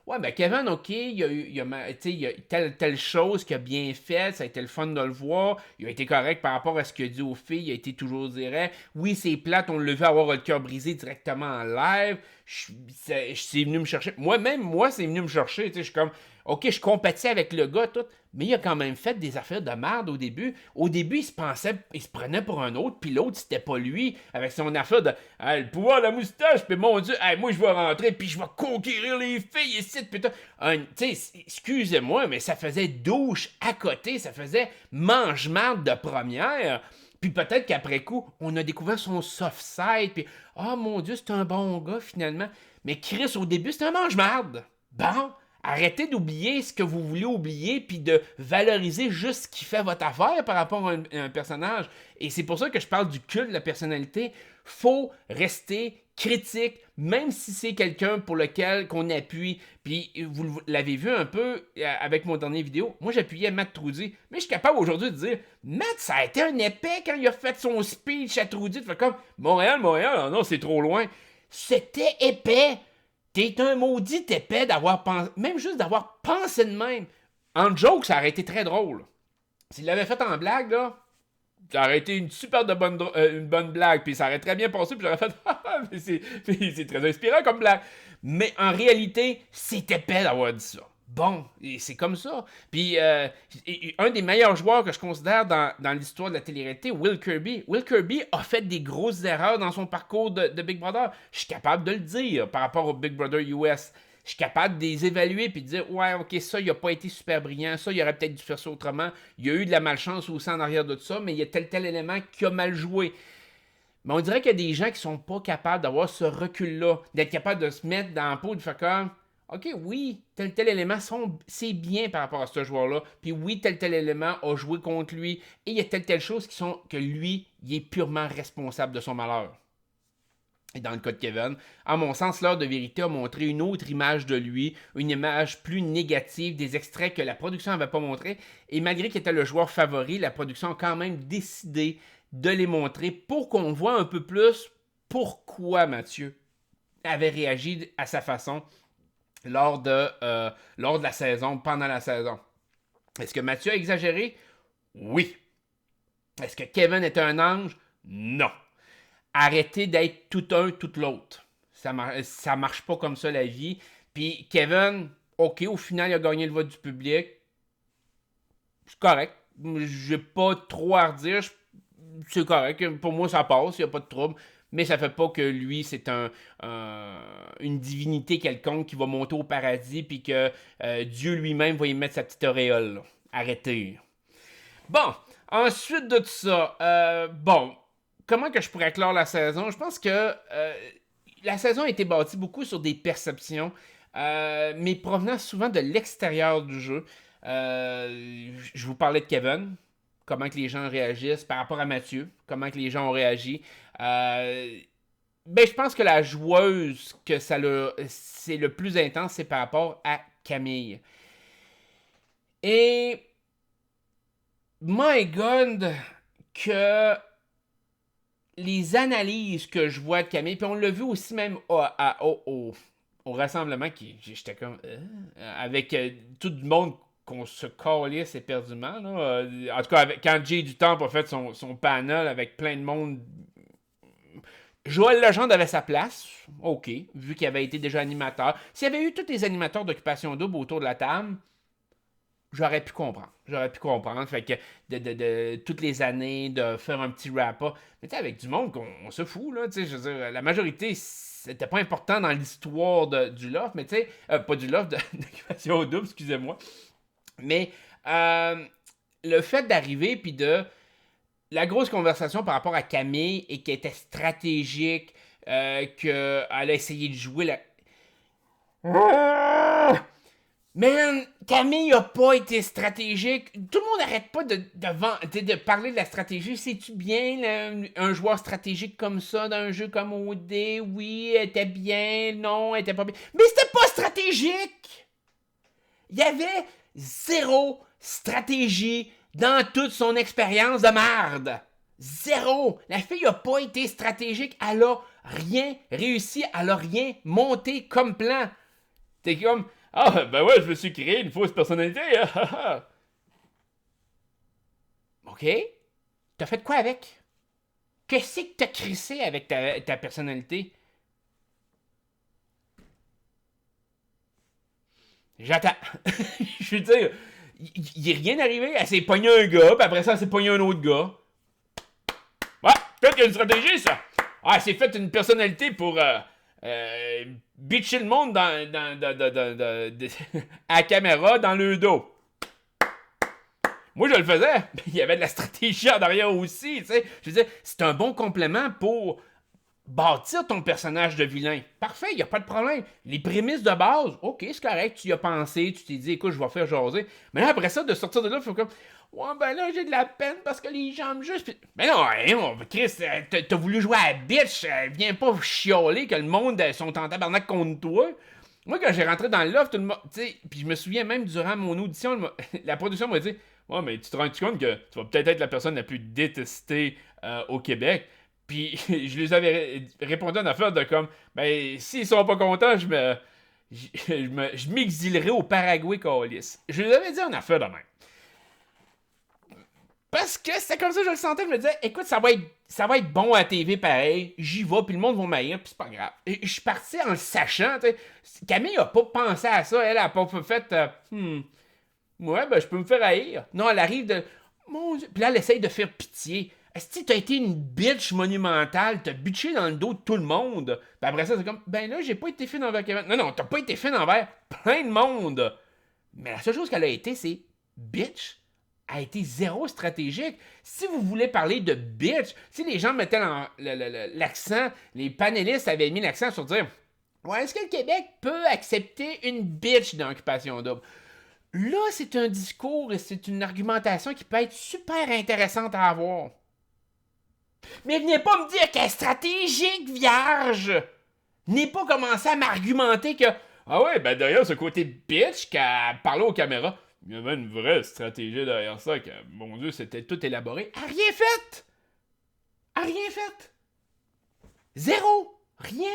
ouais, ben Kevin, ok, il y a telle chose qu'il a bien fait, ça a été le fun de le voir. Il a été correct par rapport à ce qu'il a dit aux filles, il a été toujours direct. Oui, c'est plate, on l'a vu avoir le cœur brisé directement en live. C'est venu me chercher. Moi, c'est venu me chercher. Je suis comme, ok, je compatis avec le gars, tout. Mais il a quand même fait des affaires de merde au début. Au début, il se prenait pour un autre, puis l'autre, c'était pas lui, avec son affaire de le pouvoir de la moustache, puis mon Dieu, moi, je vais rentrer, puis je vais conquérir les filles ici, putain. Tu sais, excusez-moi, mais ça faisait douche à côté, ça faisait mange-marde de première. Puis peut-être qu'après coup, on a découvert son soft side, puis oh mon Dieu, c'est un bon gars finalement. Mais Chris, au début, c'était un mange-marde. Bon, arrêtez d'oublier ce que vous voulez oublier, puis de valoriser juste ce qui fait votre affaire par rapport à un personnage. Et c'est pour ça que je parle du culte de la personnalité. Faut rester critique, même si c'est quelqu'un pour lequel qu'on appuie. Puis vous l'avez vu un peu avec mon dernier vidéo. Moi, j'appuyais Matt Trudy. Mais je suis capable aujourd'hui de dire Matt, ça a été un épais quand il a fait son speech à Trudy. De faire comme Montréal, oh non, c'est trop loin. C'était épais. T'es un maudit épais d'avoir pensé, même juste d'avoir pensé de même. En joke, ça aurait été très drôle. S'il l'avait fait en blague, là, ça aurait été une super une bonne blague, puis ça aurait très bien passé, puis j'aurais fait mais c'est très inspirant comme blague. Mais en réalité, c'est épais d'avoir dit ça. Bon, et c'est comme ça. Puis, un des meilleurs joueurs que je considère dans l'histoire de la télé-réalité, Will Kirby. Will Kirby a fait des grosses erreurs dans son parcours de Big Brother. Je suis capable de le dire par rapport au Big Brother US. Je suis capable de les évaluer puis de dire ouais, ok, ça, il n'a pas été super brillant. Ça, il aurait peut-être dû faire ça autrement. Il y a eu de la malchance aussi en arrière de tout ça, mais il y a tel élément qui a mal joué. Mais on dirait qu'il y a des gens qui sont pas capables d'avoir ce recul-là, d'être capables de se mettre dans la peau, de faire comme ok, oui, tel élément, c'est bien par rapport à ce joueur-là. Puis oui, tel élément a joué contre lui. Et il y a telle chose que lui, il est purement responsable de son malheur. Et dans le cas de Kevin, à mon sens, l'heure de vérité a montré une autre image de lui, une image plus négative, des extraits que la production n'avait pas montré. Et malgré qu'il était le joueur favori, la production a quand même décidé de les montrer pour qu'on voit un peu plus pourquoi Mathieu avait réagi à sa façon lors de la saison, pendant la saison. Est-ce que Mathieu a exagéré? Oui. Est-ce que Kevin est un ange? Non. Arrêtez d'être tout un, tout l'autre. Ça marche pas comme ça la vie. Puis Kevin, ok, au final, il a gagné le vote du public. C'est correct. J'ai pas trop à redire. C'est correct. Pour moi, ça passe. Il n'y a pas de trouble. Mais ça fait pas que lui, c'est une divinité quelconque qui va monter au paradis puis que Dieu lui-même va y mettre sa petite auréole. Là. Arrêtez. Bon, ensuite de tout ça, comment que je pourrais clore la saison? Je pense que la saison a été bâtie beaucoup sur des perceptions, mais provenant souvent de l'extérieur du jeu. Je vous parlais de Kevin, comment que les gens réagissent par rapport à Mathieu, comment que les gens ont réagi. Je pense que la joueuse que c'est le plus intense, c'est par rapport à Camille. Et my God, que les analyses que je vois de Camille, puis on l'a vu aussi même au rassemblement, j'étais comme avec tout le monde qu'on se calisse éperdument. Là. En tout cas, quand Jay du Temple a fait son panel avec plein de monde, Joël Legendre avait sa place, ok, vu qu'il avait été déjà animateur. S'il y avait eu tous les animateurs d'Occupation Double autour de la table, j'aurais pu comprendre. J'aurais pu comprendre. Fait que de toutes les années, de faire un petit wrap-up. Mais tu sais, avec du monde qu'on se fout, là. Tu sais, je veux dire, la majorité, c'était pas important dans l'histoire du Loft, mais tu sais, pas du Loft, d'Occupation Double, excusez-moi. Mais le fait d'arriver, puis de. La grosse conversation par rapport à Camille et qui était stratégique, qu'elle a essayé de jouer la. Man, Camille a pas été stratégique. Tout le monde n'arrête pas de parler de la stratégie. Sais-tu bien un joueur stratégique comme ça dans un jeu comme OD? Oui, elle était bien, non, elle était pas bien. Mais c'était pas stratégique! Il y avait zéro stratégie dans toute son expérience de merde. Zéro! La fille a pas été stratégique. Elle a rien réussi. Elle a rien monté comme plan. T'es comme... Ah, ben ouais, je me suis créé une fausse personnalité. OK? T'as fait quoi avec? Qu'est-ce que t'as crissé avec ta personnalité? J'attends. Je veux dire, il est rien arrivé. Elle s'est pogné un gars, puis après ça, elle s'est pogné un autre gars. Ouais, peut-être qu'il y a une stratégie, ça. Ah, elle s'est faite une personnalité pour bitcher le monde à la caméra dans le dos. Moi, je le faisais. Il y avait de la stratégie en arrière aussi, tu sais. Je veux dire, c'est un bon complément pour bâtir ton personnage de vilain. Parfait, il n'y a pas de problème. Les prémices de base, ok, c'est correct, tu y as pensé, tu t'es dit, écoute, je vais faire jaser. Mais là, après ça, de sortir de là, il faut comme, ouais, ben là, j'ai de la peine parce que les gens me jugent. Mais non, hein, Chris, t'as voulu jouer à la bitch, viens pas chialer que le monde sont en tabarnak contre toi. Moi, quand j'ai rentré dans le loft, tout le monde, tu sais, puis je me souviens même durant mon audition, la production m'a dit, ouais, mais tu te rends compte que tu vas peut-être être la personne la plus détestée au Québec. Puis je les avais répondu à une affaire de comme, ben, s'ils sont pas contents, je m'exilerai au Paraguay, Calis. Je les avais dit une affaire de même. Parce que c'était comme ça que je le sentais. Je me disais, écoute, ça va être bon à la TV pareil. J'y vais, puis le monde va m'haïr, puis c'est pas grave. Et je suis parti en le sachant. T'sais. Camille a pas pensé à ça. Elle a pas fait, ouais, ben je peux me faire haïr. Non, elle arrive de, mon Dieu. Puis là, elle essaye de faire pitié. Est-ce que t'as été une bitch monumentale? T'as bitché dans le dos de tout le monde? Puis après ça, c'est comme, ben là, j'ai pas été fine envers Kevin. Non, t'as pas été fine envers plein de monde. Mais la seule chose qu'elle a été, c'est bitch a été zéro stratégique. Si vous voulez parler de bitch, si les gens mettaient l'accent, les panélistes avaient mis l'accent sur dire, ouais, est-ce que le Québec peut accepter une bitch dans l'occupation double? Là, c'est un discours et c'est une argumentation qui peut être super intéressante à avoir. Mais venez pas me dire qu'elle est stratégique, vierge! Venez pas commencer à m'argumenter que, ah ouais, ben derrière ce côté bitch qu'elle parlait aux caméras, il y avait une vraie stratégie derrière ça, que, mon Dieu, c'était tout élaboré. A rien fait! A rien fait! Zéro! Rien!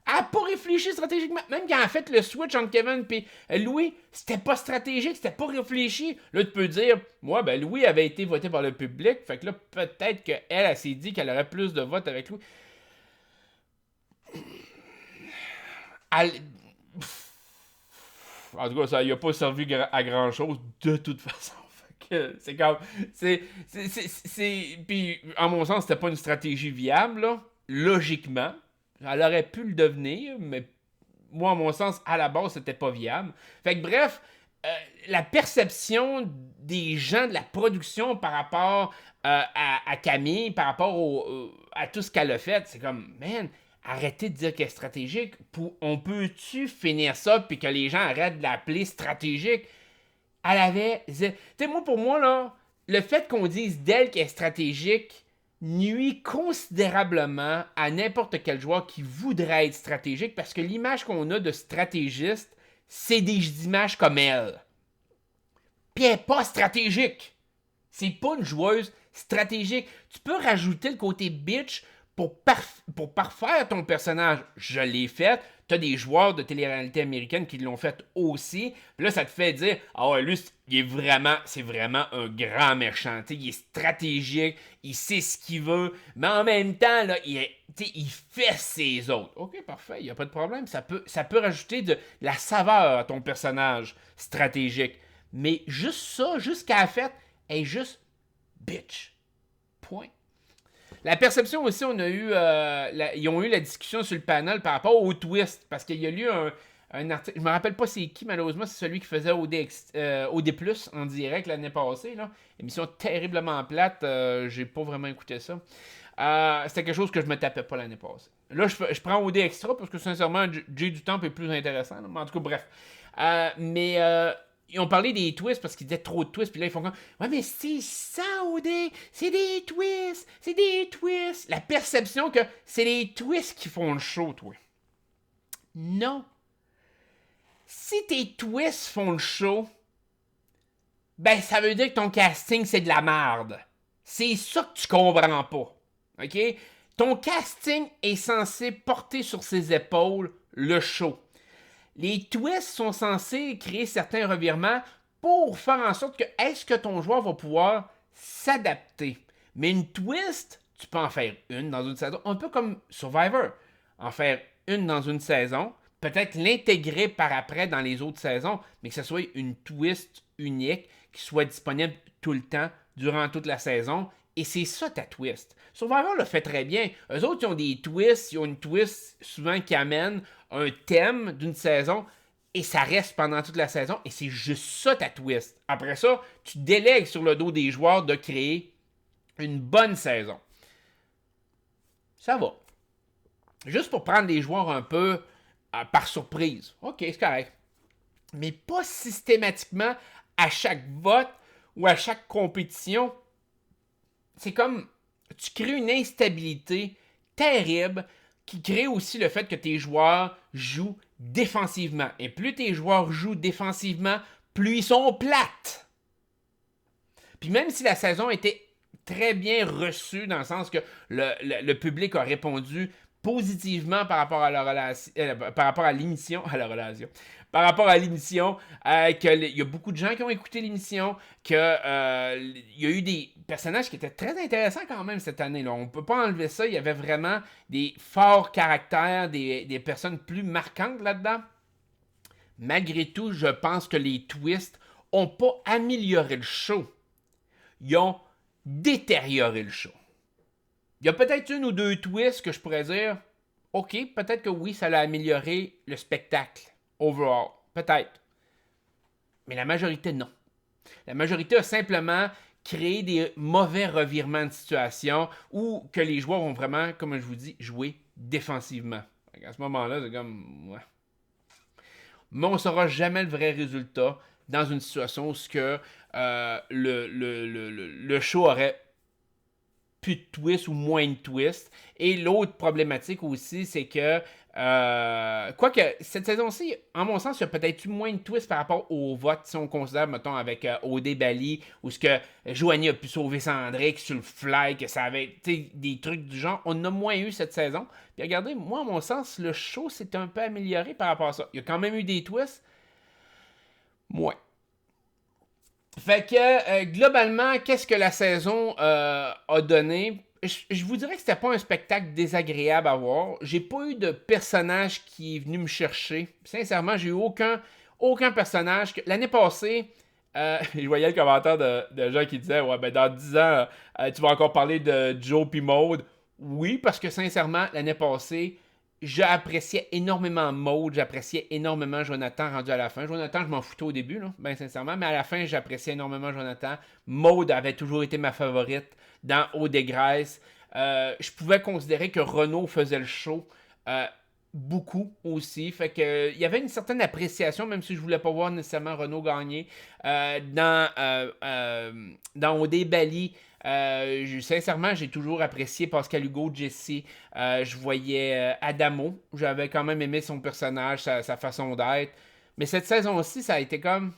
Elle a pas réfléchi stratégiquement. Même quand elle a fait le switch entre Kevin et Louis, c'était pas stratégique, c'était pas réfléchi. Là, tu peux dire, moi, ben Louis avait été voté par le public, fait que là, peut-être qu'elle, elle s'est dit qu'elle aurait plus de votes avec Louis. Elle... En tout cas, ça n'a pas servi à grand-chose de toute façon. C'est comme... Puis, en mon sens, c'était pas une stratégie viable, là, logiquement. Elle aurait pu le devenir, mais moi, à mon sens, à la base, c'était pas viable. Fait que bref, la perception des gens de la production par rapport à Camille, par rapport à tout ce qu'elle a fait, c'est comme, man, arrêtez de dire qu'elle est stratégique. On peut-tu finir ça puis que les gens arrêtent de l'appeler stratégique? Elle avait... Tu sais, moi, pour moi, là, le fait qu'on dise d'elle qu'elle est stratégique nuit considérablement à n'importe quel joueur qui voudrait être stratégique parce que l'image qu'on a de stratégiste, c'est des images comme elle. Puis elle n'est pas stratégique. C'est pas une joueuse stratégique. Tu peux rajouter le côté bitch pour parfaire ton personnage. Je l'ai fait. T'as des joueurs de télé-réalité américaine qui l'ont fait aussi. Puis là, ça te fait dire, ah ouais, lui, c'est vraiment un grand méchant. T'sais, il est stratégique, il sait ce qu'il veut, mais en même temps, là, il fait ses autres. Ok, parfait, il n'y a pas de problème. Ça peut rajouter de la saveur à ton personnage stratégique. Mais juste ça, jusqu'à la fête, elle est juste bitch. Point. La perception aussi, ils ont eu la discussion sur le panel par rapport au twist, parce qu'il y a eu un article, je me rappelle pas c'est qui malheureusement, c'est celui qui faisait OD+, en direct l'année passée, là. Émission terriblement plate, j'ai pas vraiment écouté ça. C'était quelque chose que je me tapais pas l'année passée. Là, je prends OD Extra parce que sincèrement, Jay du Temple est plus intéressant, là. Mais en tout cas, bref. Ils ont parlé des twists parce qu'ils disaient trop de twists. Puis là, ils font comme ouais, mais c'est ça, OD. C'est des twists. C'est des twists. La perception que c'est les twists qui font le show, toi. Non. Si tes twists font le show, ben, ça veut dire que ton casting, c'est de la merde. C'est ça que tu comprends pas. OK? Ton casting est censé porter sur ses épaules le show. Les twists sont censés créer certains revirements pour faire en sorte que est-ce que ton joueur va pouvoir s'adapter. Mais une twist, tu peux en faire une dans une saison, un peu comme Survivor. En faire une dans une saison, peut-être l'intégrer par après dans les autres saisons, mais que ce soit une twist unique qui soit disponible tout le temps, durant toute la saison. Et c'est ça ta twist. Survivor le fait très bien. Eux autres, ils ont des twists, ils ont une twist souvent qui amène un thème d'une saison et ça reste pendant toute la saison et c'est juste ça ta twist. Après ça, tu délègues sur le dos des joueurs de créer une bonne saison. Ça va. Juste pour prendre les joueurs un peu par surprise. OK, c'est correct. Mais pas systématiquement à chaque vote ou à chaque compétition. C'est comme tu crées une instabilité terrible qui crée aussi le fait que tes joueurs jouent défensivement. Et plus tes joueurs jouent défensivement, plus ils sont plates. Puis même si la saison était très bien reçue, dans le sens que le public a répondu positivement par rapport à la relation, par rapport à l'émission, par rapport à l'émission, qu'il y a beaucoup de gens qui ont écouté l'émission, qu'il y a eu des personnages qui étaient très intéressants quand même cette année-là. On ne peut pas enlever ça. Il y avait vraiment des forts caractères, des personnes plus marquantes là-dedans. Malgré tout, je pense que les twists n'ont pas amélioré le show. Ils ont détérioré le show. Il y a peut-être une ou deux twists que je pourrais dire, ok, peut-être que oui, ça a amélioré le spectacle, overall, peut-être. Mais la majorité, non. La majorité a simplement créé des mauvais revirements de situation ou que les joueurs ont vraiment, comme je vous dis, joué défensivement. À ce moment-là, c'est comme, ouais. Mais on ne saura jamais le vrai résultat dans une situation où le show aurait plus de twist ou moins de twist. Et l'autre problématique aussi, c'est que quoique cette saison-ci, en mon sens, il y a peut-être eu moins de twist par rapport au vote, si on considère, mettons, avec OD Bali, où ce que Joanie a pu sauver Sandrick sur le fly, que ça avait été des trucs du genre. On en a moins eu cette saison. Puis regardez, moi, à mon sens, le show s'est un peu amélioré par rapport à ça. Il y a quand même eu des twists. Moins. Fait que, globalement, qu'est-ce que la saison a donné? Je vous dirais que c'était pas un spectacle désagréable à voir. J'ai pas eu de personnage qui est venu me chercher. Sincèrement, j'ai eu aucun personnage. L'année passée, je voyais le commentaire de gens qui disaient ouais, ben dans 10 ans, tu vas encore parler de Joe pis Maud. Oui, parce que sincèrement, l'année passée, j'appréciais énormément Maud, j'appréciais énormément Jonathan rendu à la fin. Jonathan, je m'en foutais au début, là, bien sincèrement, mais à la fin, j'appréciais énormément Jonathan. Maud avait toujours été ma favorite dans Eau des Graisses. Je pouvais considérer que Renaud faisait le show beaucoup aussi. Fait que il y avait une certaine appréciation, même si je voulais pas voir nécessairement Renaud gagner. Dans OD Bali, sincèrement, j'ai toujours apprécié Pascal Hugo, Jesse. Je voyais Adamo. J'avais quand même aimé son personnage, sa façon d'être. Mais cette saison-ci, ça a été comme...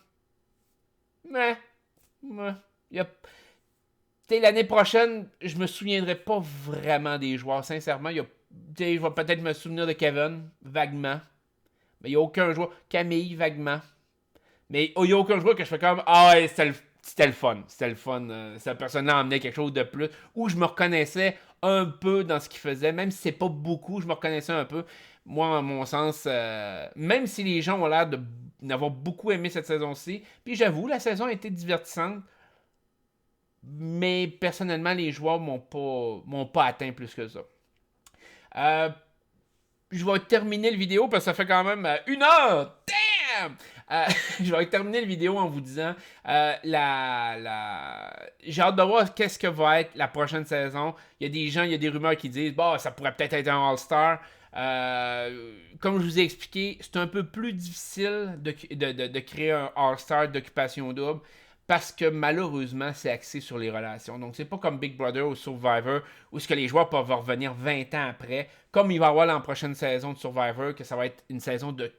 L'année prochaine, je me souviendrai pas vraiment des joueurs, sincèrement. Je vais peut-être me souvenir de Kevin, vaguement. Mais il n'y a aucun joueur. Camille, vaguement. Mais il n'y a aucun joueur que je fais comme ah ouais, c'était le fun. C'était le fun. Cette personne-là emmenait quelque chose de plus. Où je me reconnaissais un peu dans ce qu'il faisait. Même si c'est pas beaucoup, je me reconnaissais un peu. Moi, à mon sens, même si les gens ont l'air de d'avoir beaucoup aimé cette saison-ci. Puis j'avoue, la saison a été divertissante. Mais personnellement, les joueurs m'ont pas atteint plus que ça. Je vais terminer le vidéo parce que ça fait quand même 1 heure. Damn! Je vais terminer le vidéo en vous disant j'ai hâte de voir qu'est-ce que va être la prochaine saison. Il y a des gens, il y a des rumeurs qui disent bah, ça pourrait peut-être être un All-Star. Comme je vous ai expliqué, c'est un peu plus difficile de créer un All-Star d'Occupation Double parce que malheureusement, c'est axé sur les relations. Donc, c'est pas comme Big Brother ou Survivor où ce que les joueurs peuvent revenir 20 ans après, comme il va y avoir la prochaine saison de Survivor, que ça va être une saison de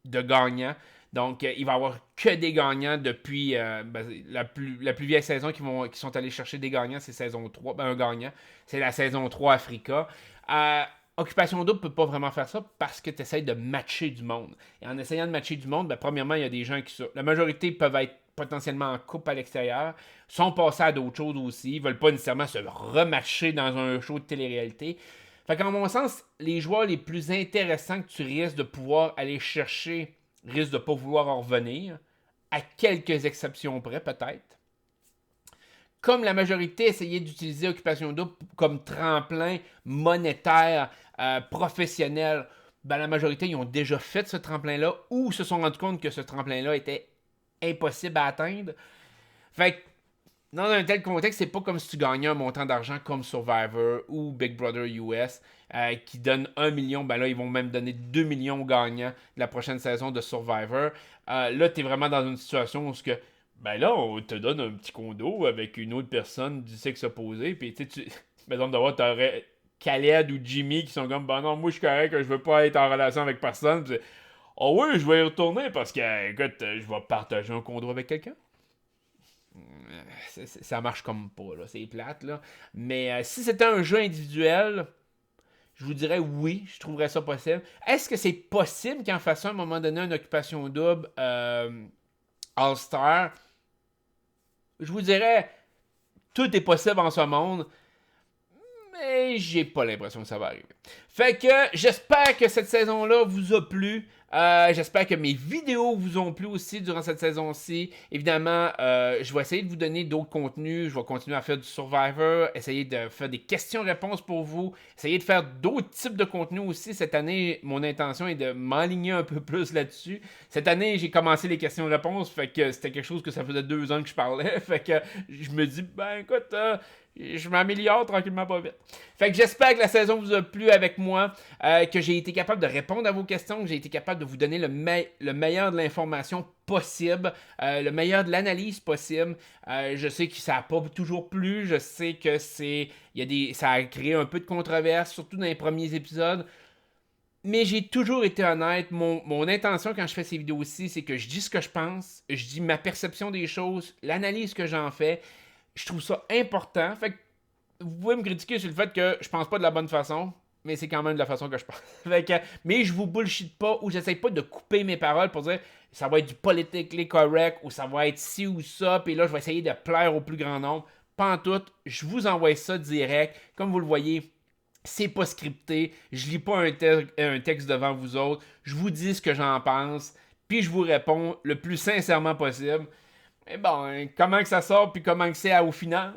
gagnants. Donc, il va y avoir que des gagnants depuis la plus vieille saison qui sont allés chercher des gagnants, c'est saison 3. Un gagnant, c'est la saison 3 Africa. Occupation Double ne peut pas vraiment faire ça parce que tu essaies de matcher du monde. Et en essayant de matcher du monde, premièrement, il y a des gens qui... La majorité peuvent être potentiellement en couple à l'extérieur, sont passés à d'autres choses aussi, ils veulent pas nécessairement se rematcher dans un show de télé-réalité. Fait qu'en mon sens, les joueurs les plus intéressants que tu risques de pouvoir aller chercher risquent de pas vouloir en revenir, à quelques exceptions près peut-être. Comme la majorité essayait d'utiliser Occupation Double comme tremplin monétaire, professionnel, la majorité, ils ont déjà fait ce tremplin-là ou se sont rendus compte que ce tremplin-là était impossible à atteindre. Fait que, dans un tel contexte, c'est pas comme si tu gagnais un montant d'argent comme Survivor ou Big Brother US qui donne 1 million. Là, ils vont même donner 2 millions aux gagnants de la prochaine saison de Survivor. Là, t'es vraiment dans une situation où là, on te donne un petit condo avec une autre personne du sexe opposé. Puis, tu mettons de voir, t'aurais Khaled ou Jimmy qui sont comme, non, moi, je suis correct, je veux pas être en relation avec personne. Puis, oh oui, je vais y retourner parce que, écoute, je vais partager un condo avec quelqu'un. Ça marche comme pas, là. C'est plate, là. Mais si c'était un jeu individuel, je vous dirais oui, je trouverais ça possible. Est-ce que c'est possible qu'en fasse à un moment donné une Occupation Double All-Star? Je vous dirais, tout est possible en ce monde. Mais j'ai pas l'impression que ça va arriver. Fait que j'espère que cette saison-là vous a plu. J'espère que mes vidéos vous ont plu aussi durant cette saison-ci. Évidemment, je vais essayer de vous donner d'autres contenus. Je vais continuer à faire du Survivor, essayer de faire des questions-réponses pour vous, essayer de faire d'autres types de contenus aussi. Cette année, mon intention est de m'aligner un peu plus là-dessus. Cette année, j'ai commencé les questions-réponses, fait que c'était quelque chose que ça faisait 2 ans que je parlais. Fait que je me dis, écoute... je m'améliore tranquillement pas vite. Fait que j'espère que la saison vous a plu avec moi, que j'ai été capable de répondre à vos questions, que j'ai été capable de vous donner le meilleur de l'information possible, le meilleur de l'analyse possible. Je sais que ça n'a pas toujours plu, je sais que ça a créé un peu de controverse, surtout dans les premiers épisodes. Mais j'ai toujours été honnête. Mon intention quand je fais ces vidéos-ci, c'est que je dis ce que je pense, je dis ma perception des choses, l'analyse que j'en fais. Je trouve ça important. Fait que vous pouvez me critiquer sur le fait que je pense pas de la bonne façon, mais c'est quand même de la façon que je pense. Fait que, mais je vous bullshit pas ou j'essaie pas de couper mes paroles pour dire ça va être du politically correct ou ça va être ci ou ça, puis là je vais essayer de plaire au plus grand nombre. Pas en tout, je vous envoie ça direct. Comme vous le voyez, c'est pas scripté. Je lis pas un texte devant vous autres. Je vous dis ce que j'en pense, puis je vous réponds le plus sincèrement possible. Mais bon, comment que ça sort puis comment que c'est au final,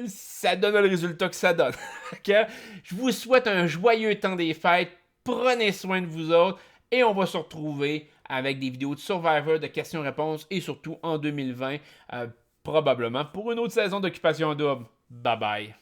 ça donne le résultat que ça donne. Okay? Je vous souhaite un joyeux temps des fêtes. Prenez soin de vous autres et on va se retrouver avec des vidéos de Survivor, de questions-réponses et surtout en 2020, probablement pour une autre saison d'Occupation Double. Bye bye.